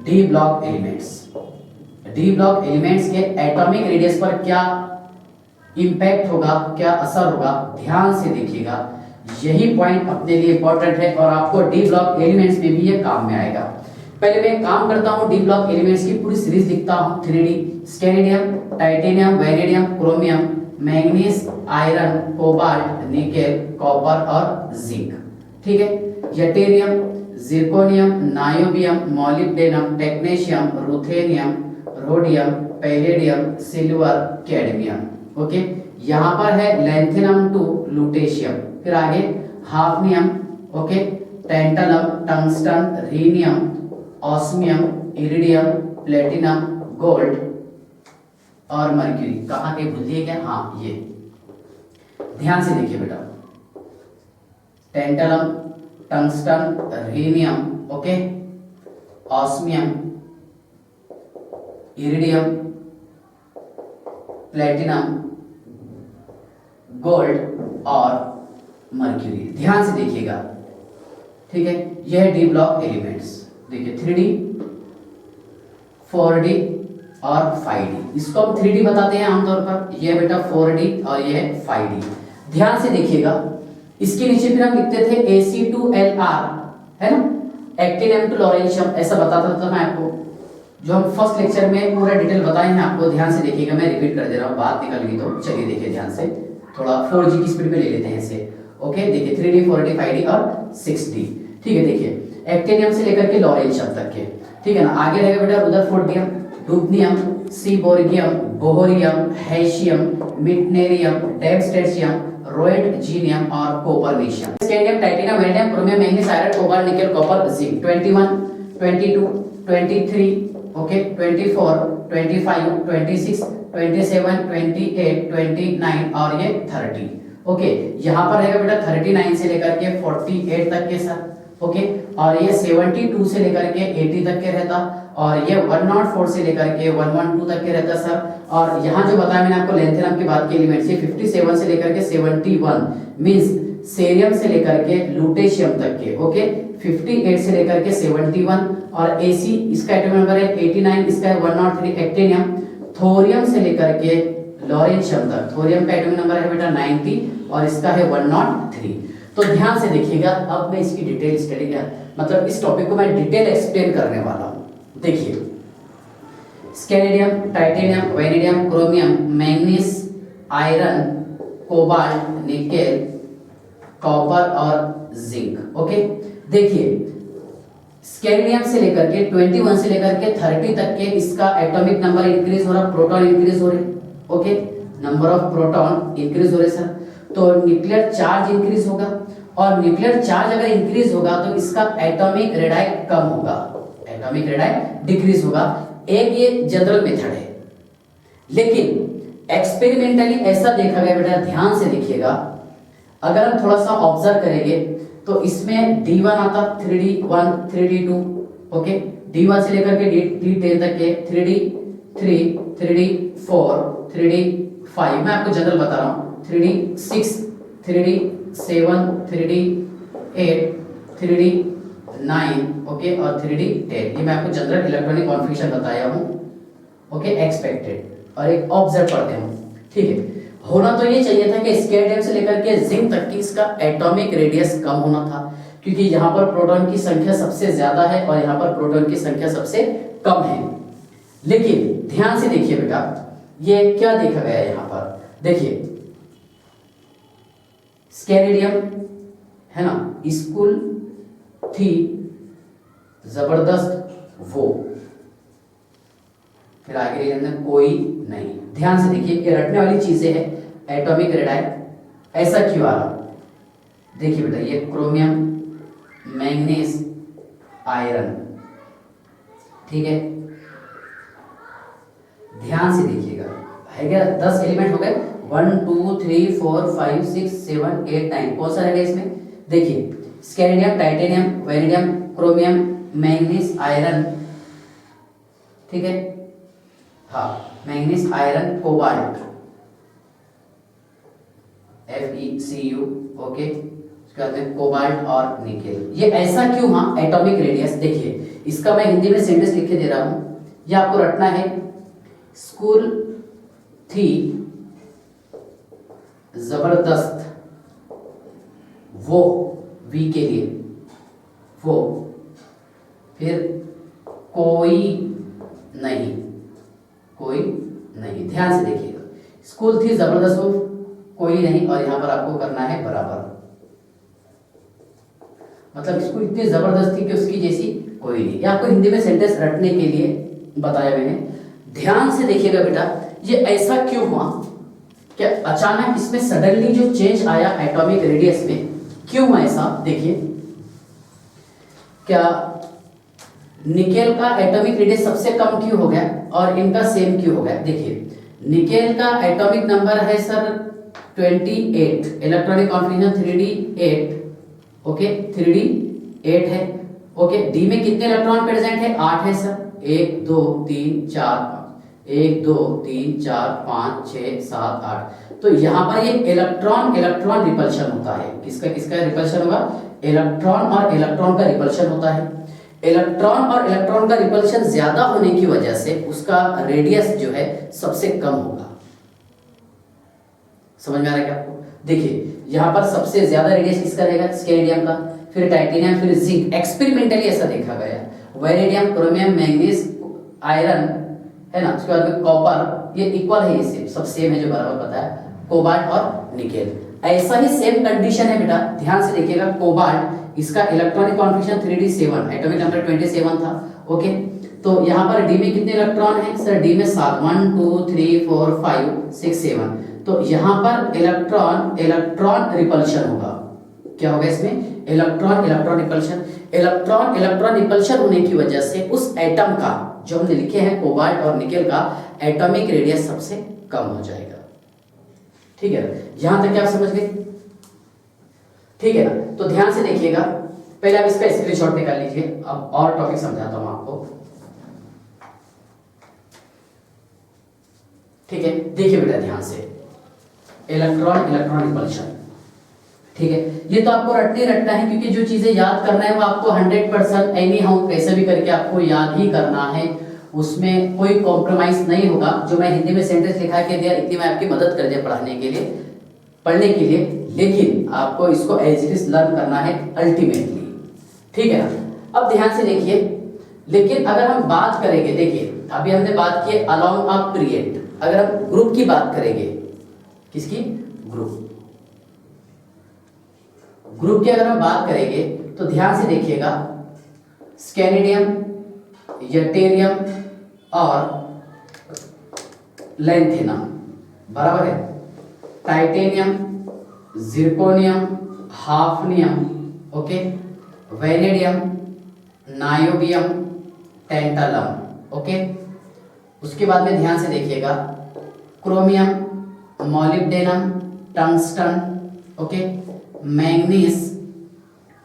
डी ब्लॉक एलिमेंट्स के एटॉमिक रेडियस पर क्या इंपैक्ट होगा, क्या असर होगा, ध्यान से देखिएगा, यही पॉइंट अपने लिए इंपॉर्टेंट है और आपको डी ब्लॉक एलिमेंट्स में भी ये काम में आएगा। पहले मैं काम करता हूं, डी ब्लॉक एलिमेंट्स की पूरी सीरीज लिखता हूं, 3D, scandium, titanium, vanadium, chromium, manganese, iron, cobalt, nickel, copper और जिंक, ठीक है। Yttrium, zirconium, niobium, molybdenum, technetium, ruthenium, rhodium, palladium, silver, cadmium, okay. यहां पर है लैंथेनम टू लुटेशियम, फिर आगे hafnium, okay, tantalum, tungsten, rhenium, osmium, iridium, platinum, gold और mercury. कहां के भूलिए क्या, हाँ ये ध्यान से देखिए बेटा, tantalum, tungsten, rhenium, okay, osmium, iridium, platinum, gold और मर्क्यूरी। ध्यान से देखिएगा, ठीक है। यह है डी ब्लॉक एलिमेंट्स। देखिए 3D, 4D और 5D, इसको हम 3D बताते हैं आमतौर पर, यह बेटा 4D और यह 5D। ध्यान से देखिएगा, इसके नीचे फिर हम लिखते थे Ac2Lr, है ना, एक्टिनियम टू लॉरेंशियम, ऐसा बताता था मैं आपको, जो हम फर्स्ट लेक्चर में पूरा डिटेल बताए हैं आपको। ध्यान से देखिएगा, मैं रिपीट कर दे रहा हूँ, बात निकल गई तो चलिए देखिए ध्यान से, थोड़ा 4G की स्पीड पे ले लेते हैं इसे, ओके। देखिए 3D, 4D, 5D और 6D, ठीक है। देखिए एक्टिनियम से लेकर के लॉरेंशियम तक के, ठीक है ना। आगे रहेगा बेटा रुदरफोर्डियम, रुबिडियम, सीबोर्गियम, बोहोरियम, हैशियम, मिटनेरियम, डेब्स्टेशियम, रोएटजीनियम और copernicium. Scandium, titanium, vanadium, chromium, manganese, iron, cobalt, nickel, copper, zinc. 21, 22, 23, okay, 24, 25, 26, 27, 28, 29 और ये 30। ओके, यहाँ पर रहेगा बेटा 39 से लेकर के 48 तक के सर। ओके, और ये 72 से लेकर के 80 तक के रहता, और ये 104 से लेकर के 112 तक के रहता सर। और यहाँ जो बताया मैंने आपको लेंथेनम की बात की एलिमेंट्स, ये 57 से लेकर के 71 मींस सेरियम से लेकर के लुटेशियम तक के। ओके, 58 से लेकर के 71, और एसी इसका एटॉमिक नंबर है 89, इसका है 103। एक्टिनियम, थोरियम से लेकर के लॉरेंशियम तक, थोरियम का एटॉमिक नंबर है बेटा 90 और इसका है 103। तो ध्यान से देखिएगा, अब मैं इसकी डिटेल स्टडी मतलब इस टॉपिक को मैं डिटेल एक्सप्लेन करने वाला हूं। देखिए, scandium, titanium, vanadium, chromium, manganese, iron, cobalt, nickel, copper और जिंक। ओके, देखिए स्कैंडियम से लेकर के 21 से लेकर के 30 तक के इसका एटॉमिक नंबर इंक्रीज हो रहा, प्रोटॉन इंक्रीज हो रहे। Okay, number of proton increase हो रहे सर, तो न्यूक्लियर चार्ज इंक्रीज होगा, और न्यूक्लियर चार्ज अगर इंक्रीज होगा तो इसका एटॉमिक रेडाई कम होगा, एटॉमिक रेडाई डिक्रीज होगा। एक ये जनरल मेथड है, लेकिन एक्सपेरिमेंटली ऐसा देखा गया बेटा, ध्यान से देखिएगा, अगर हम थोड़ा सा ऑब्जर्व करेंगे तो इसमें D1 आता, 3D1, 3D2, ओके, D1 से लेकर के D10 तक के, 3D3, 3D4, 3D5, मैं आपको जनरल बता रहा हूँ, 3D6, 3D7, 3D8, 3D9, okay, और 3D10। ये मैं आपको जनरल इलेक्ट्रॉनिक कॉन्फ़िगरेशन बताया हूँ। ओके, एक्सपेक्टेड, और एक ऑब्जर्व करते हैं, ठीक है। होना तो ये चाहिए था कि स्कैंडियम से लेकर के जिंक तक की इसका एटॉमिक रेडियस कम होना था, क्योंकि यहाँ पर प्रोटॉन की संख्या सबसे ज्यादा है और यहाँ पर प्रोटॉन की संख्या सबसे कम है। लेकिन ध्यान से देखिए बेटा, ये क्या देखा गया है यहाँ पर, देखिए स्कैंडियम है ना, स्कूल थी जबरदस्त वो, फिर आगे रीजन कोई नहीं। ध्यान से देखिए, ये रटने वाली चीजें हैं, एटॉमिक रेडाई ऐसा क्यों आ रहा, देखिए बेटा, ये क्रोमियम, मैंगनीज, आयरन, ठीक है, ध्यान से देखिएगा, है क्या, 10 एलिमेंट हो गए, 1 2 3 4 5 6 7 8 9, कौन सा रहेगा इसमें, देखिए scandium, titanium, vanadium, chromium, manganese, iron, ठीक है, हाँ, manganese, iron, cobalt, FeCu, okay, उसके बाद में कोबाल्ट और निकेल। ये ऐसा क्यों, हाँ, एटॉमिक रेडियस, देखिए इसका मैं हिंदी में सेंटेंस लिख के दे रहा हूं, ये आपको रटना है, स्कूल थी जबरदस्त वो, वी के लिए वो, फिर कोई नहीं, कोई नहीं, ध्यान से देखिएगा, स्कूल थी जबरदस्त वो, कोई नहीं, और यहां पर आपको करना है बराबर, मतलब स्कूल इतनी जबरदस्त थी कि उसकी जैसी कोई नहीं। ये आपको हिंदी में सेंटेंस रटने के लिए बताया मैंने। ध्यान से देखिएगा बेटा, ये ऐसा क्यों हुआ, क्या अचानक इसमें सडनली जो चेंज आया एटॉमिक रेडियस में, क्यों हुआ ऐसा, देखिए क्या निकेल का एटॉमिक रेडियस सबसे कम क्यों हो गया और इनका सेम क्यों हो गया। देखिए निकेल का एटॉमिक नंबर है sir 28, electronic configuration 3D8, okay 3D8 है, ओके, डी में कितने इलेक्ट्रॉन प्रेजेंट है, 8 है सर, 1 2 3 4 1 2 3 4 5 6 7 8। तो यहाँ पर ये इलेक्ट्रॉन इलेक्ट्रॉन रिपल्शन होता है, किसका किसका रिपल्शन होगा, इलेक्ट्रॉन और इलेक्ट्रॉन का रिपल्शन होता है। इलेक्ट्रॉन और इलेक्ट्रॉन का रिपल्शन ज्यादा होने की वजह से उसका रेडियस जो है सबसे कम होगा। समझ में आ रहा है क्या आपको, देखिए यहाँ पर सबसे ज्यादा रेडियस किसका रहेगा, स्कैंडियम का, फिर टाइटेनियम, फिर जिंक, एक्सपेरिमेंटली ऐसा देखा गया। वेनेडियम, क्रोमियम, मैंगनीज, आयरन है ना, उसके बाद में कॉपर, ये इक्वल है, ये सब सेम है जो बराबर पता है, कोबाल्ट और निकेल ऐसा ही सेम कंडीशन है बेटा। ध्यान से देखिएगा, कोबाल्ट इसका electronic configuration 3D7, atomic number 27 था, ओके, तो यहाँ पर डी में कितने इलेक्ट्रॉन हैं सर? डी में 7, 1 2 3 4 5 6 7। तो यहाँ पर इलेक्ट्रॉन इलेक्ट्रॉन रिपल्शन होगा। क्या होगा इसमें? Electron electron repulsion. Electron electron repulsion होने की वजह से उस एटम का, जो हमने लिखे हैं कोबाल्ट और निकेल का, एटॉमिक रेडियस सबसे कम हो जाएगा। ठीक है, यहां तक क्या आप समझ गए? ठीक है ना? तो ध्यान से देखिएगा, पहले आप इसका स्क्रीनशॉट निकाल लीजिए, अब और टॉपिक समझाता हूं आपको। ठीक है, देखिए बेटा ध्यान से, इलेक्ट्रॉन इलेक्ट्रॉन रिपल्शन। ठीक है, ये तो आपको रटने रटना है, क्योंकि जो चीजें याद करना है वो आपको 100% एनी हाउ कैसे भी करके आपको याद ही करना है, उसमें कोई कॉम्प्रोमाइज नहीं होगा। जो मैं हिंदी में सेंटेंस लिखा के दिया, इतनी मैं आपकी मदद कर दिया पढ़ने के लिए, लेकिन आपको इसको एज इट इज लर्न करना है अल्टीमेटली। ठीक है ना? अब ध्यान से देखिए, लेकिन अगर हम बात करेंगे, देखिए अभी हमने बात की अलोंग अ पीरियड, अगर हम ग्रुप की बात करेंगे, किसकी? ग्रुप की अगर हम बात करेंगे तो ध्यान से देखिएगा, स्कैंडियम, यटेरियम और लैंथेनम, बराबर है, titanium, zirconium, hafnium, okay, vanadium, niobium, tantalum, okay. उसके बाद में ध्यान से देखिएगा, chromium, molybdenum, tungsten, okay, manganese,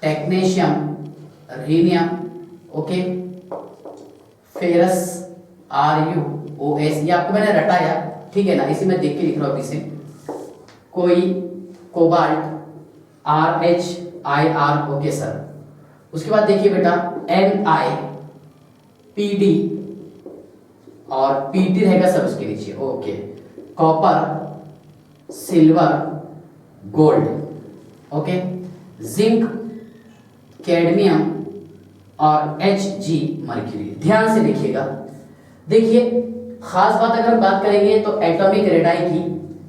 technetium, rhenium, okay, ferrous, RuOS, ये आपको मैंने रटाया, ठीक है ना? इसी में देख के लिख रहा हूं इसे, कोई, कोबाल्ट, RHIR, ओके सर। उसके बाद देखिए बेटा, NiPd और Pt रहेगा सर उसके नीचे, okay, copper, silver, gold, okay, zinc, cadmium और Hg, मर्क्यूरी। ध्यान से देखिएगा, देखिए खास बात अगर हम बात करेंगे तो एटॉमिक रेडाई की,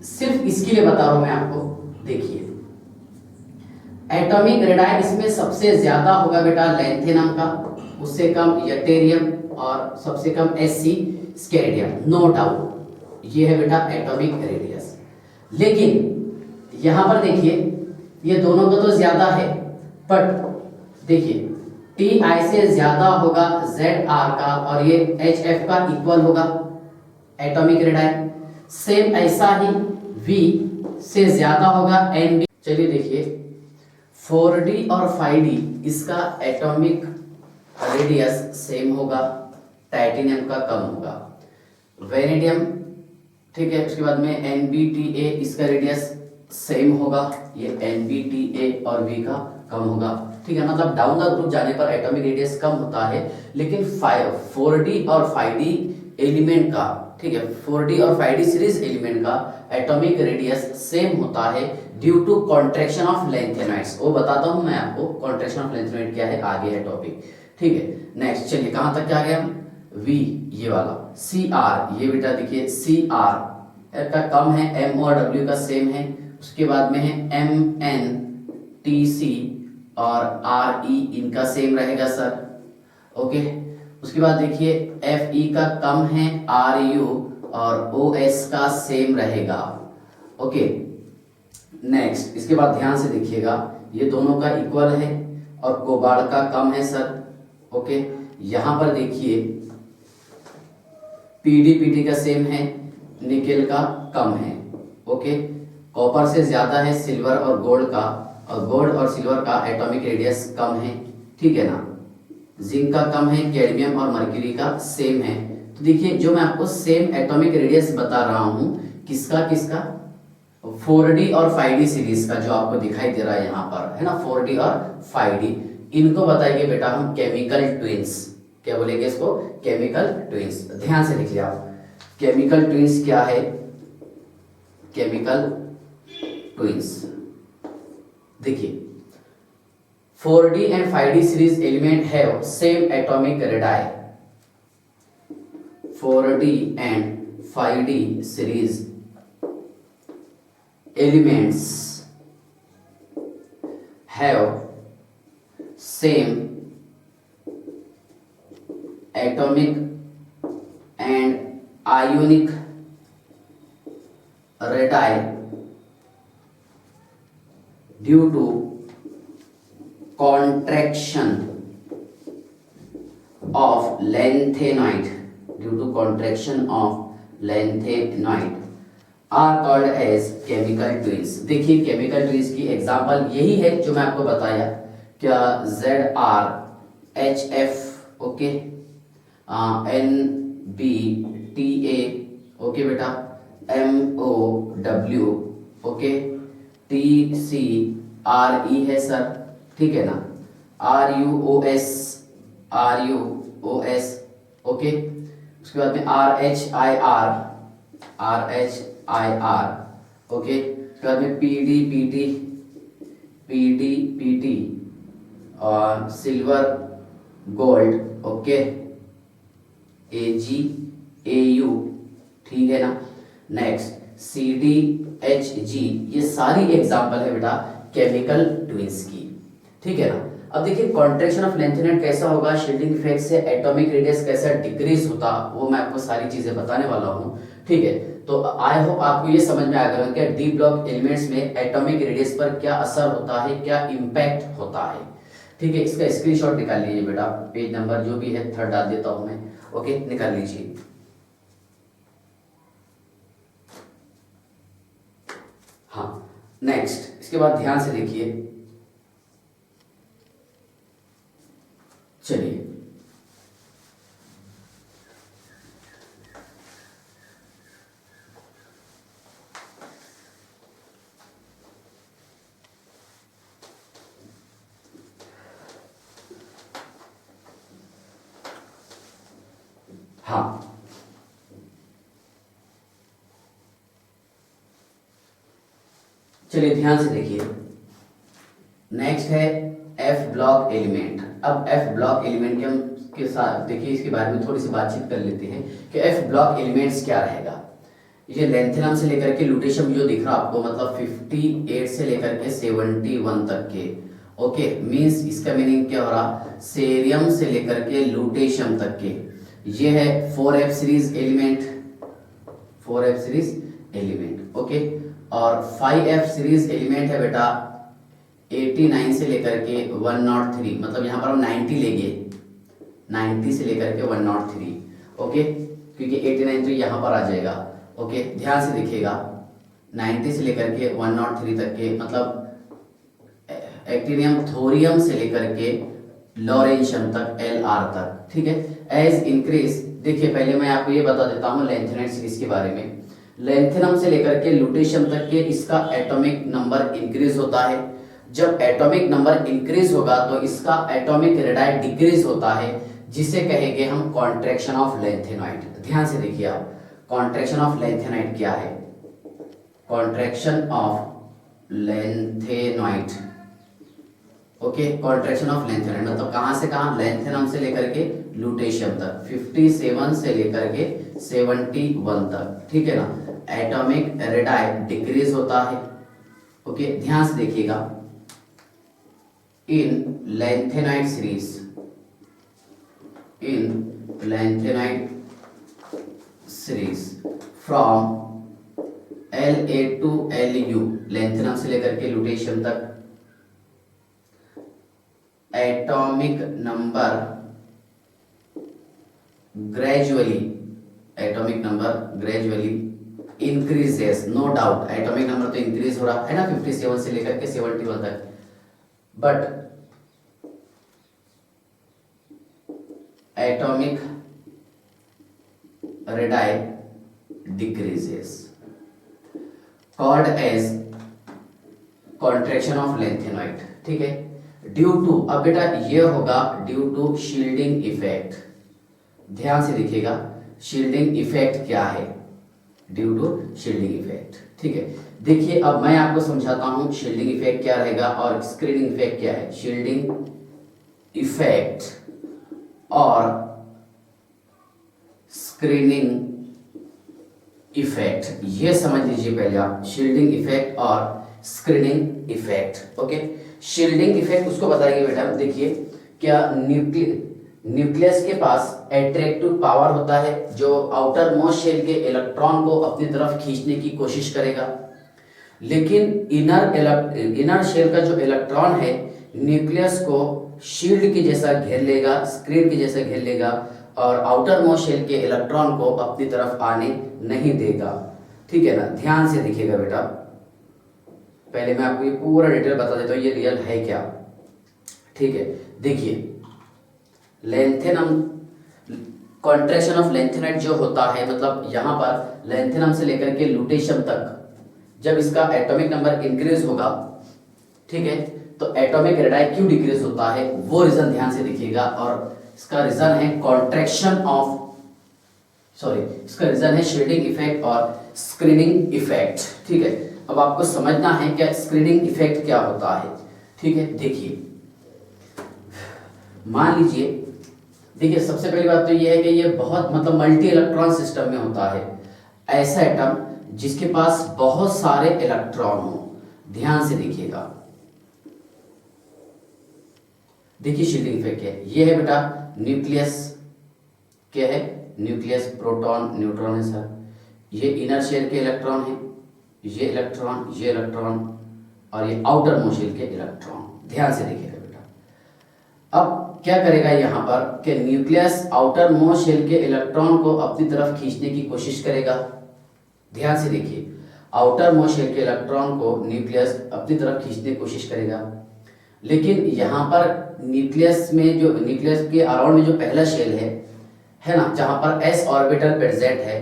सिर्फ इसके लिए बता रहा हूं मैं आपको। देखिए एटॉमिक रेडाई इसमें सबसे ज्यादा होगा बेटा लैंथेनम का, उससे कम यटेरियम और सबसे कम Sc स्कैंडियम, नो डाउट ये है बेटा एटॉमिक रेडियस। लेकिन यहां पर देखिए ये दोनों का तो ज्यादा है, बट देखिए Ti से ज्यादा होगा Zr का और ये Hf का इक्वल होगा एटॉमिक रेडाई। सेम ऐसा ही V से ज्यादा होगा Nb। चलिए देखिए 4d और 5d इसका एटॉमिक रेडियस सेम होगा, टाइटेनियम का कम होगा, वेनेडियम, ठीक है। उसके बाद में NbTA इसका रेडियस सेम होगा, ये NbTA और V का कम होगा, ठीक है। मतलब डाउन द ग्रुप जाने पर एटॉमिक रेडियस कम होता है, लेकिन 4d और 5d एलिमेंट का, ठीक है, 4d और 5d सीरीज एलिमेंट का एटॉमिक रेडियस सेम होता है due to contraction of lanthanoids. वो बताता हूं मैं आपको कॉन्ट्रैक्शन ऑफ लैंथेनॉइड क्या है, आगे है टॉपिक, ठीक है। नेक्स्ट चलिए कहां तक क्या आ गया, V ये वाला, Cr ये बेटा देखिए Cr का कम है, M और W का सेम है। उसके बाद में है MnTc और Re इनका सेम रहेगा सर, ओके। उसके बाद देखिए Fe का कम है, Ru और OS का सेम रहेगा, ओके। नेक्स्ट इसके बाद ध्यान से देखिएगा, ये दोनों का इक्वल है और कोबाल्ट का कम है सर, ओके। यहां पर देखिए Pd का सेम है, निकेल का कम है, ओके। कॉपर से ज्यादा है सिल्वर और गोल्ड का, और गोल्ड और सिल्वर का एटॉमिक रेडियस कम है, ठीक है ना। जिंक का कम है, कैडमियम और मर्क्यूरी का सेम है। तो देखिए जो मैं आपको सेम एटॉमिक रेडियस बता रहा हूं, किसका किसका, 4d और 5d सीरीज का, जो आपको दिखाई दे रहा है यहाँ पर, है ना, 4d और 5d, इनको बताइए बेटा हम केमिकल ट्विंस। क्या बोलेंगे इसको, केमिकल ट्विंस। ध्यान से देखिए आप, केमिकल ट्विंस क्या है, केमिकल ट्विंस देखिए 4d and 5d series element have same atomic radii, 4d and 5d series elements have same atomic and ionic radii due to contraction of lanthanoid are called as chemical twins। देखिए chemical twins की example यही है जो मैं आपको बताया, क्या ZrHF, okay, NBTA, okay बेटा, MOW, ओके, TCRE है सर, ठीक है ना, RUOS, ओके, उसके बाद में RHIR, ओके, उसके बाद में PDPT और सिल्वर गोल्ड, ओके, AgAu, ठीक है ना। नेक्स्ट CDHG, ये सारी एग्जांपल है बेटा केमिकल ट्विंस की, ठीक है ना। अब देखिए कॉन्ट्रैक्शन ऑफ लैंथेनाइड कैसा होगा, शील्डिंग इफेक्ट से एटॉमिक रेडियस कैसा डिक्रीज होता, वो मैं आपको सारी चीजें बताने वाला हूँ, ठीक है। तो आई होप आपको ये समझ में आ गया कि डी ब्लॉक एलिमेंट्स में एटॉमिक रेडियस पर क्या असर होता है, क्या इंपैक्ट होता है, ठीक है। इसका स्क्रीनशॉट निकाल लीजिए बेटा, पेज नंबर जो भी है 3 डाल देता हूं मैं, ओके, निकाल लीजिए। हाँ, नेक्स्ट, इसके बाद ध्यान से देखिए, चलिए हाँ, चलिए ध्यान से देखिए, नेक्स्ट है एफ ब्लॉक एलिमेंट। अब एफ ब्लॉक एलिमेंट के साथ देखिए इसके बारे में थोड़ी सी बातचीत कर लेते हैं कि एफ ब्लॉक एलिमेंट्स क्या रहेगा। ये लैंथेनम से लेकर के लुटेशियम जो दिख रहा आपको, मतलब 58 से लेकर के 71 तक के, ओके, मींस इसका मीनिंग क्या हो रहा, सेरियम से लेकर के लुटेशियम तक के। ये है 4f series element, 4f series element, okay, और 5f सीरीज एलिमेंट है बेटा 89 से लेकर के 103, मतलब यहाँ पर हम 90 लेंगे, 90 से लेकर के 103, ओके, क्योंकि 89 तो यहाँ पर आ जाएगा, ओके। ध्यान से देखिएगा, 90 से लेकर के 103 तक के, मतलब एक्टिनियम थोरियम से लेकर के लॉरेंशियम तक, Lr तक, ठीक है। एज इंक्रीज, देखिए पहले मैं आपको ये बता देता हूँ लैंथेनाइड सीरीज के बारे में। लैंथेनम से लेकर के लुटेशियम तक के इसका एटॉमिक नंबर इंक्रीज होता है। जब एटॉमिक नंबर इंक्रीज होगा तो इसका एटॉमिक रेडाई डिक्रीज होता है, जिसे कहेंगे हम कॉन्ट्रैक्शन ऑफ लैंथेनाइड। ध्यान से देखिए आप, कॉन्ट्रैक्शन ऑफ लैंथेनाइड क्या है, contraction of lanthanide, okay, contraction of lanthanide मतलब कहां से कहां, लैंथेनम से लेकर के लुटेशियम तक, 57 से लेकर के 71 तक, ठीक है ना। एटॉमिक रेडाई डिक्रीज होता है, ओके। ध्यान से देखिएगा, in lanthanide series, in lanthanide series from La to Lu, lanthanum से लेकर के लुटेशियम तक, atomic number gradually, atomic number gradually increases, no doubt atomic number तो इंक्रीज हो रहा है ना 57 से लेकर के 71 तक, but atomic radii decreases, called as contraction of lanthanide, ठीक है। ड्यू टू, अब बेटा ये होगा ड्यू टू शील्डिंग इफेक्ट। ध्यान से देखिएगा, शील्डिंग इफेक्ट क्या है, ड्यू टू शील्डिंग इफेक्ट, ठीक है। देखिए अब मैं आपको समझाता हूं शील्डिंग इफेक्ट क्या रहेगा और स्क्रीनिंग इफेक्ट क्या है। शील्डिंग इफेक्ट और स्क्रीनिंग इफेक्ट, ये समझ लीजिए पहले आप, शील्डिंग इफेक्ट और screening effect, okay. Shielding effect उसको बताएंगे बेटा, देखिए क्या न्यूक्लियस के पास एट्रैक्टिव पावर होता है जो आउटर मोस्ट शेल के इलेक्ट्रॉन को अपनी तरफ खींचने की कोशिश करेगा, लेकिन इनर शेल का जो इलेक्ट्रॉन है न्यूक्लियस को शील्ड के जैसा घेर लेगा, स्क्रीन के जैसा घेर लेगा और आउटर मोस्ट शेल के इलेक्ट्रॉन को अपनी तरफ आने नहीं देगा। ठीक है ना, ध्यान से देखिएगा बेटा, पहले मैं आपको ये पूरा डिटेल बता देता हूँ ये रियल है क्या। ठीक है, देखिए लेंथेनम, कॉन्ट्रैक्शन ऑफ लेंथेनाइट जो होता है, मतलब यहाँ पर लेंथेनम से लेकर के लुटेशियम तक जब इसका एटॉमिक नंबर इंक्रीज होगा, ठीक है, तो एटॉमिक रेडाई क्यों डिक्रीज होता है वो रीजन ध्यान से देखिएगा। और इसका रीजन है कॉन्ट्रैक्शन ऑफ, इसका रीजन है शील्डिंग इफेक्ट और स्क्रीनिंग इफेक्ट। ठीक है, अब आपको समझना है क्या स्क्रीनिंग इफेक्ट क्या होता है। ठीक है, देखिए मान लीजिए, देखिए सबसे पहली बात तो ये है कि ये बहुत मतलब मल्टी इलेक्ट्रॉन सिस्टम में होता है, ऐसा एटम जिसके पास बहुत सारे इलेक्ट्रॉन हो। ध्यान से देखिएगा, देखिए शील्डिंग इफेक्ट क्या है। ये है बेटा न्यूक्लियस, क्या है न्यूक्लियस, प्रोटॉन न्यूट्रॉन है सर, ये इनर शेल के इलेक्ट्रॉन है, ये इलेक्ट्रॉन और ये आउटर मोस्ट शेल के इलेक्ट्रॉन। ध्यान से देखिएगा बेटा, अब क्या करेगा यहाँ पर कि न्यूक्लियस आउटर मोस्ट शेल के इलेक्ट्रॉन को अपनी तरफ खींचने की कोशिश करेगा। ध्यान से देखिए, आउटर मोस्ट शेल के इलेक्ट्रॉन को न्यूक्लियस अपनी तरफ खींचने की कोशिश करेगा, लेकिन यहाँ पर न्यूक्लियस में जो न्यूक्लियस के अराउंड में जो पहला शेल है ना, जहाँ पर s ऑर्बिटल प्रेजेंट है,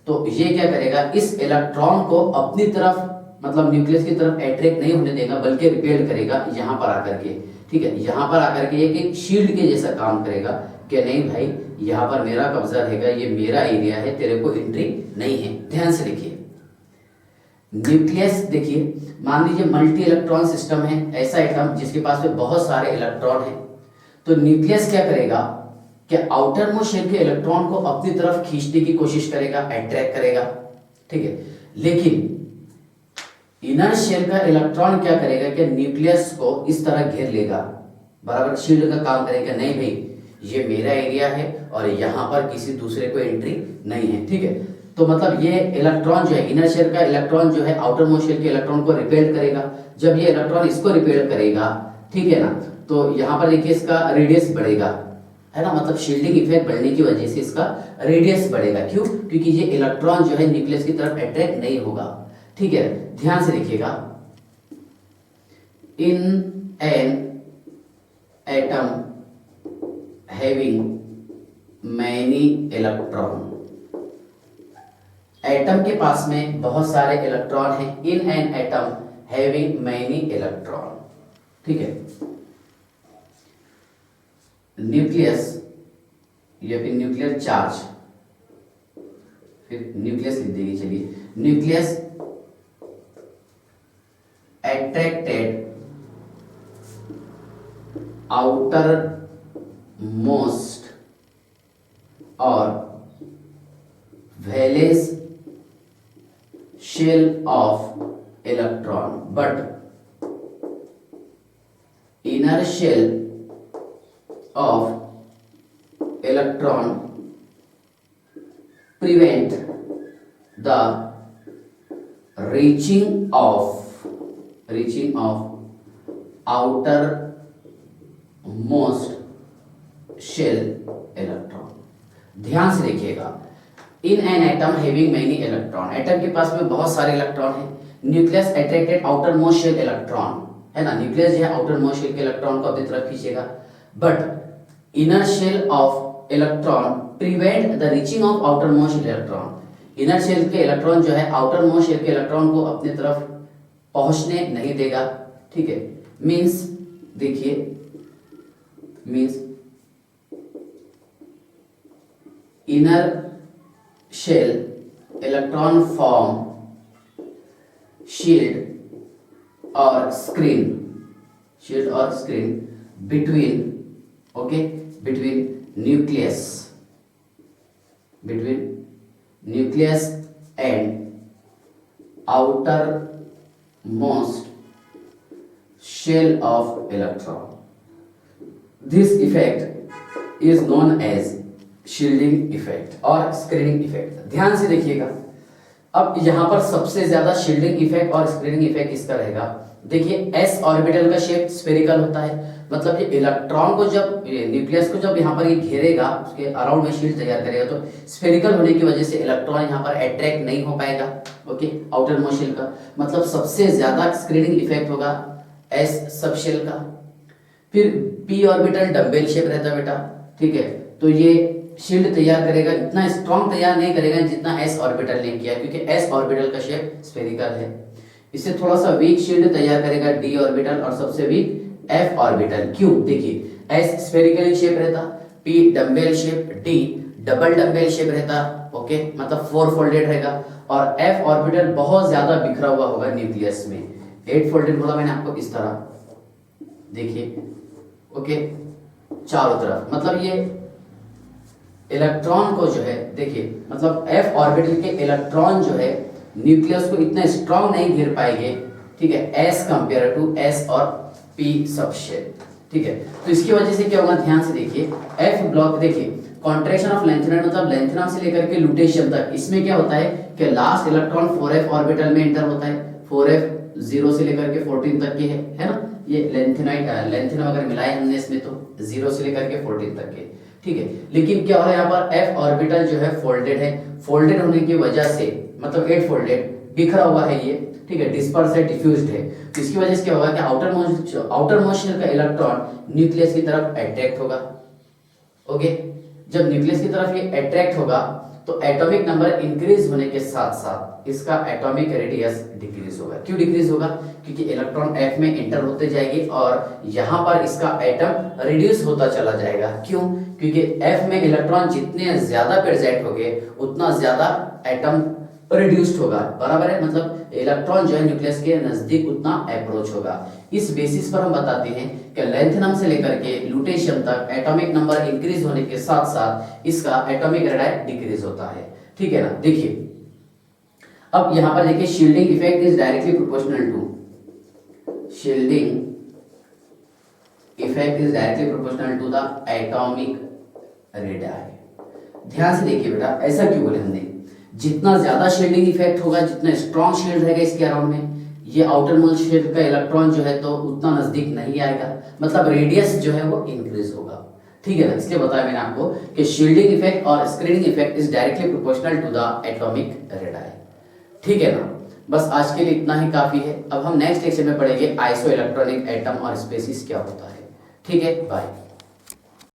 तो ये क्या करेगा, इस इलेक्ट्रॉन को अपनी तरफ मतलब न्यूक्लियस की तरफ अट्रैक्ट नहीं होने देगा बल्कि रिपेल करेगा यहाँ पर आकर के। ठीक है, यहाँ पर आकर के एक शील्ड के जैसा काम करेगा कि नहीं भाई यहाँ पर मेरा कब्जा रहेगा, ये मेरा एरिया है, तेरे को एंट्री नहीं है। ध्यान से देखिए, न्यूक्लियस देखिए मान लीजिए मल्टी इलेक्ट्रॉन सिस्टम है, ऐसा एटम जिसके पास में बहुत सारे इलेक्ट्रॉन है, तो न्यूक्लियस क्या करेगा कि आउटर मोस्ट शेल के इलेक्ट्रॉन को अपनी तरफ खींचने की कोशिश करेगा, अट्रैक्ट करेगा। ठीक है, लेकिन इनर शेल का इलेक्ट्रॉन क्या करेगा कि न्यूक्लियस को इस तरह घेर लेगा, बराबर शील्ड का काम करेगा, नहीं भाई ये मेरा एरिया है और यहाँ पर किसी दूसरे को एंट्री नहीं है। ठीक है, तो मतलब ये इलेक्ट्रॉन जो है, इनर शेल का इलेक्ट्रॉन जो है आउटर मोस्ट शेल के इलेक्ट्रॉन को रिपेल करेगा। जब ये इलेक्ट्रॉन इसको रिपेल करेगा, ठीक है ना, तो यहाँ पर देखिए इसका रेडियस बढ़ेगा, है ना, मतलब शील्डिंग इफेक्ट बढ़ने की वजह से इसका रेडियस बढ़ेगा। क्यों? क्योंकि ये इलेक्ट्रॉन जो है न्यूक्लियस की तरफ अट्रैक्ट नहीं होगा। ठीक है, ध्यान से देखिएगा, in an atom having many electron, atom के पास में बहुत सारे इलेक्ट्रॉन हैं, इन an atom having many electron. ठीक है, न्यूक्लियस या फिर न्यूक्लियर चार्ज, फिर न्यूक्लियस लिख देंगे, चलिए nucleus attracted outermost or valence shell of electron, but inner shell of electron prevent the reaching of outermost shell electron। ध्यान से देखिएगा, in an atom having many electron, atom के पास में बहुत सारे इलेक्ट्रॉन हैं, nucleus attracted outer most shell electron, है ना, न्यूक्लियस जो है आउटर मोस्ट शेल के इलेक्ट्रॉन को अपनी तरफ खींचेगा, but inner shell of electron prevent the reaching of outer most electron, inner shell के इलेक्ट्रॉन जो है आउटर मोस्ट शेल के इलेक्ट्रॉन को अपनी तरफ पहुंचने नहीं देगा। ठीक है, मींस देखिए, means inner shell electron form shield और screen between, okay, between nucleus and outer most shell of electron. This effect is known as shielding effect और स्क्रीनिंग इफेक्ट। ध्यान से देखिएगा, अब यहाँ पर सबसे ज्यादा शील्डिंग इफेक्ट और स्क्रीनिंग इफेक्ट किसका रहेगा। देखिए एस ऑर्बिटल का शेप स्फेरिकल होता है, मतलब ये इलेक्ट्रॉन को जब न्यूक्लियस को जब यहाँ पर ये घेरेगा, उसके अराउंड में शील्ड तैयार करेगा, तो स्फेरिकल होने की वजह से इलेक्ट्रॉन यहाँ पर अट्रैक्ट नहीं हो पाएगा। ओके, आउटर मोस्ट शेल का मतलब सबसे ज्यादा स्क्रीनिंग इफेक्ट होगा एस सब शेल का। फिर पी ऑर्बिटल डम्बेल शेप रहता है बेटा, ठीक है, तो ये शील्ड तैयार करेगा, इतना स्ट्रॉन्ग तैयार नहीं करेगा जितना एस ऑर्बिटल ने किया, क्योंकि एस ऑर्बिटल का शेप स्फेरिकल है। इससे थोड़ा सा वीक शील्ड तैयार करेगा डी ऑर्बिटल और सबसे वीक एफ ऑर्बिटल। क्यों, देखिए एस स्फेरिकल शेप रहता, P dumbbell shape, D double dumbbell shape रहता, ओके, मतलब 4 फोल्डेड रहेगा, और एफ ऑर्बिटल बहुत ज्यादा बिखरा हुआ होगा न्यूक्लियस में। 8 फोल्डेड बोला मैंने आपको इस तरह, देखिए, ओके, चारों तरफ, मतलब ये इलेक्ट्रॉन को जो है, देखिए मतलब एफ ऑर्बिटल के इलेक्ट्रॉन जो है न्यूक्लियस को इतना स्ट्रॉन्ग नहीं घेर पाएंगे, ठीक है, एस कंपेयर टू एस और पी सब शेल, ठीक है। तो इसकी वजह से क्या होगा, ध्यान से देखिए, एफ ब्लॉक, देखिए कॉन्ट्रैक्शन ऑफ लेंथेनम मतलब लेंथेनम से लेकर के लुटेशियम तक, इसमें क्या होता है कि लास्ट इलेक्ट्रॉन 4f ऑर्बिटल में एंटर होता है, 4f 0 से लेकर के 14 तक के है ना, ये लेंथेनम अगर मिलाए हमने इसमें तो 0 से लेकर के 14 तक के, ठीक है। लेकिन क्या हो रहा है यहाँ पर एफ ऑर्बिटल जो है फोल्डेड है, फोल्डेड होने की वजह से मतलब 8 फोल्डेड बिखरा हुआ है ये, ठीक है, डिस्पर्स है, डिफ्यूज्ड है, तो इसकी वजह से क्या होगा कि आउटर मोस्ट शेल का इलेक्ट्रॉन न्यूक्लियस की तरफ अट्रैक्ट होगा। ओके, जब न्यूक्लियस की तरफ ये अट्रैक्ट होगा तो एटॉमिक नंबर इंक्रीज होने के साथ साथ इसका एटॉमिक रेडियस डिक्रीज होगा। क्यों डिक्रीज होगा, क्योंकि इलेक्ट्रॉन एफ में एंटर होते जाएंगे और यहाँ पर इसका एटम रिड्यूस होता चला जाएगा। क्यों, क्योंकि एफ में इलेक्ट्रॉन जितने ज्यादा प्रेजेंट होंगे उतना ज्यादा एटम रिड्यूस्ड होगा, बराबर है, मतलब इलेक्ट्रॉन जो है न्यूक्लियस के नजदीक उतना अप्रोच होगा। इस बेसिस पर हम बताते हैं कि लेंथेनम से लेकर के लुटेशियम तक एटॉमिक नंबर इंक्रीज होने के साथ साथ इसका एटॉमिक रेडियस डिक्रीज होता है, ठीक है ना। देखिए अब यहां पर देखिए shielding effect is directly proportional to the atomic radius. ध्यान से देखिए बेटा, ऐसा क्यों बोले हमने, जितना ज्यादा शील्डिंग इफेक्ट होगा, जितना स्ट्रॉन्ग शील्ड रहेगा इसके अराउंड में, ये आउटर मोस्ट शेल का इलेक्ट्रॉन जो है तो उतना नजदीक नहीं आएगा, मतलब रेडियस जो है वो इंक्रीज होगा, ठीक है ना। इसलिए बताया मैंने आपको कि शील्डिंग इफेक्ट और screening effect is directly proportional to the atomic radius, ठीक है ना। बस आज के लिए इतना ही काफी है। अब हम नेक्स्ट लेक्चर में पढ़ेंगे आइसो इलेक्ट्रॉनिक एटम और स्पेसिस क्या होता है, ठीक है, बाय।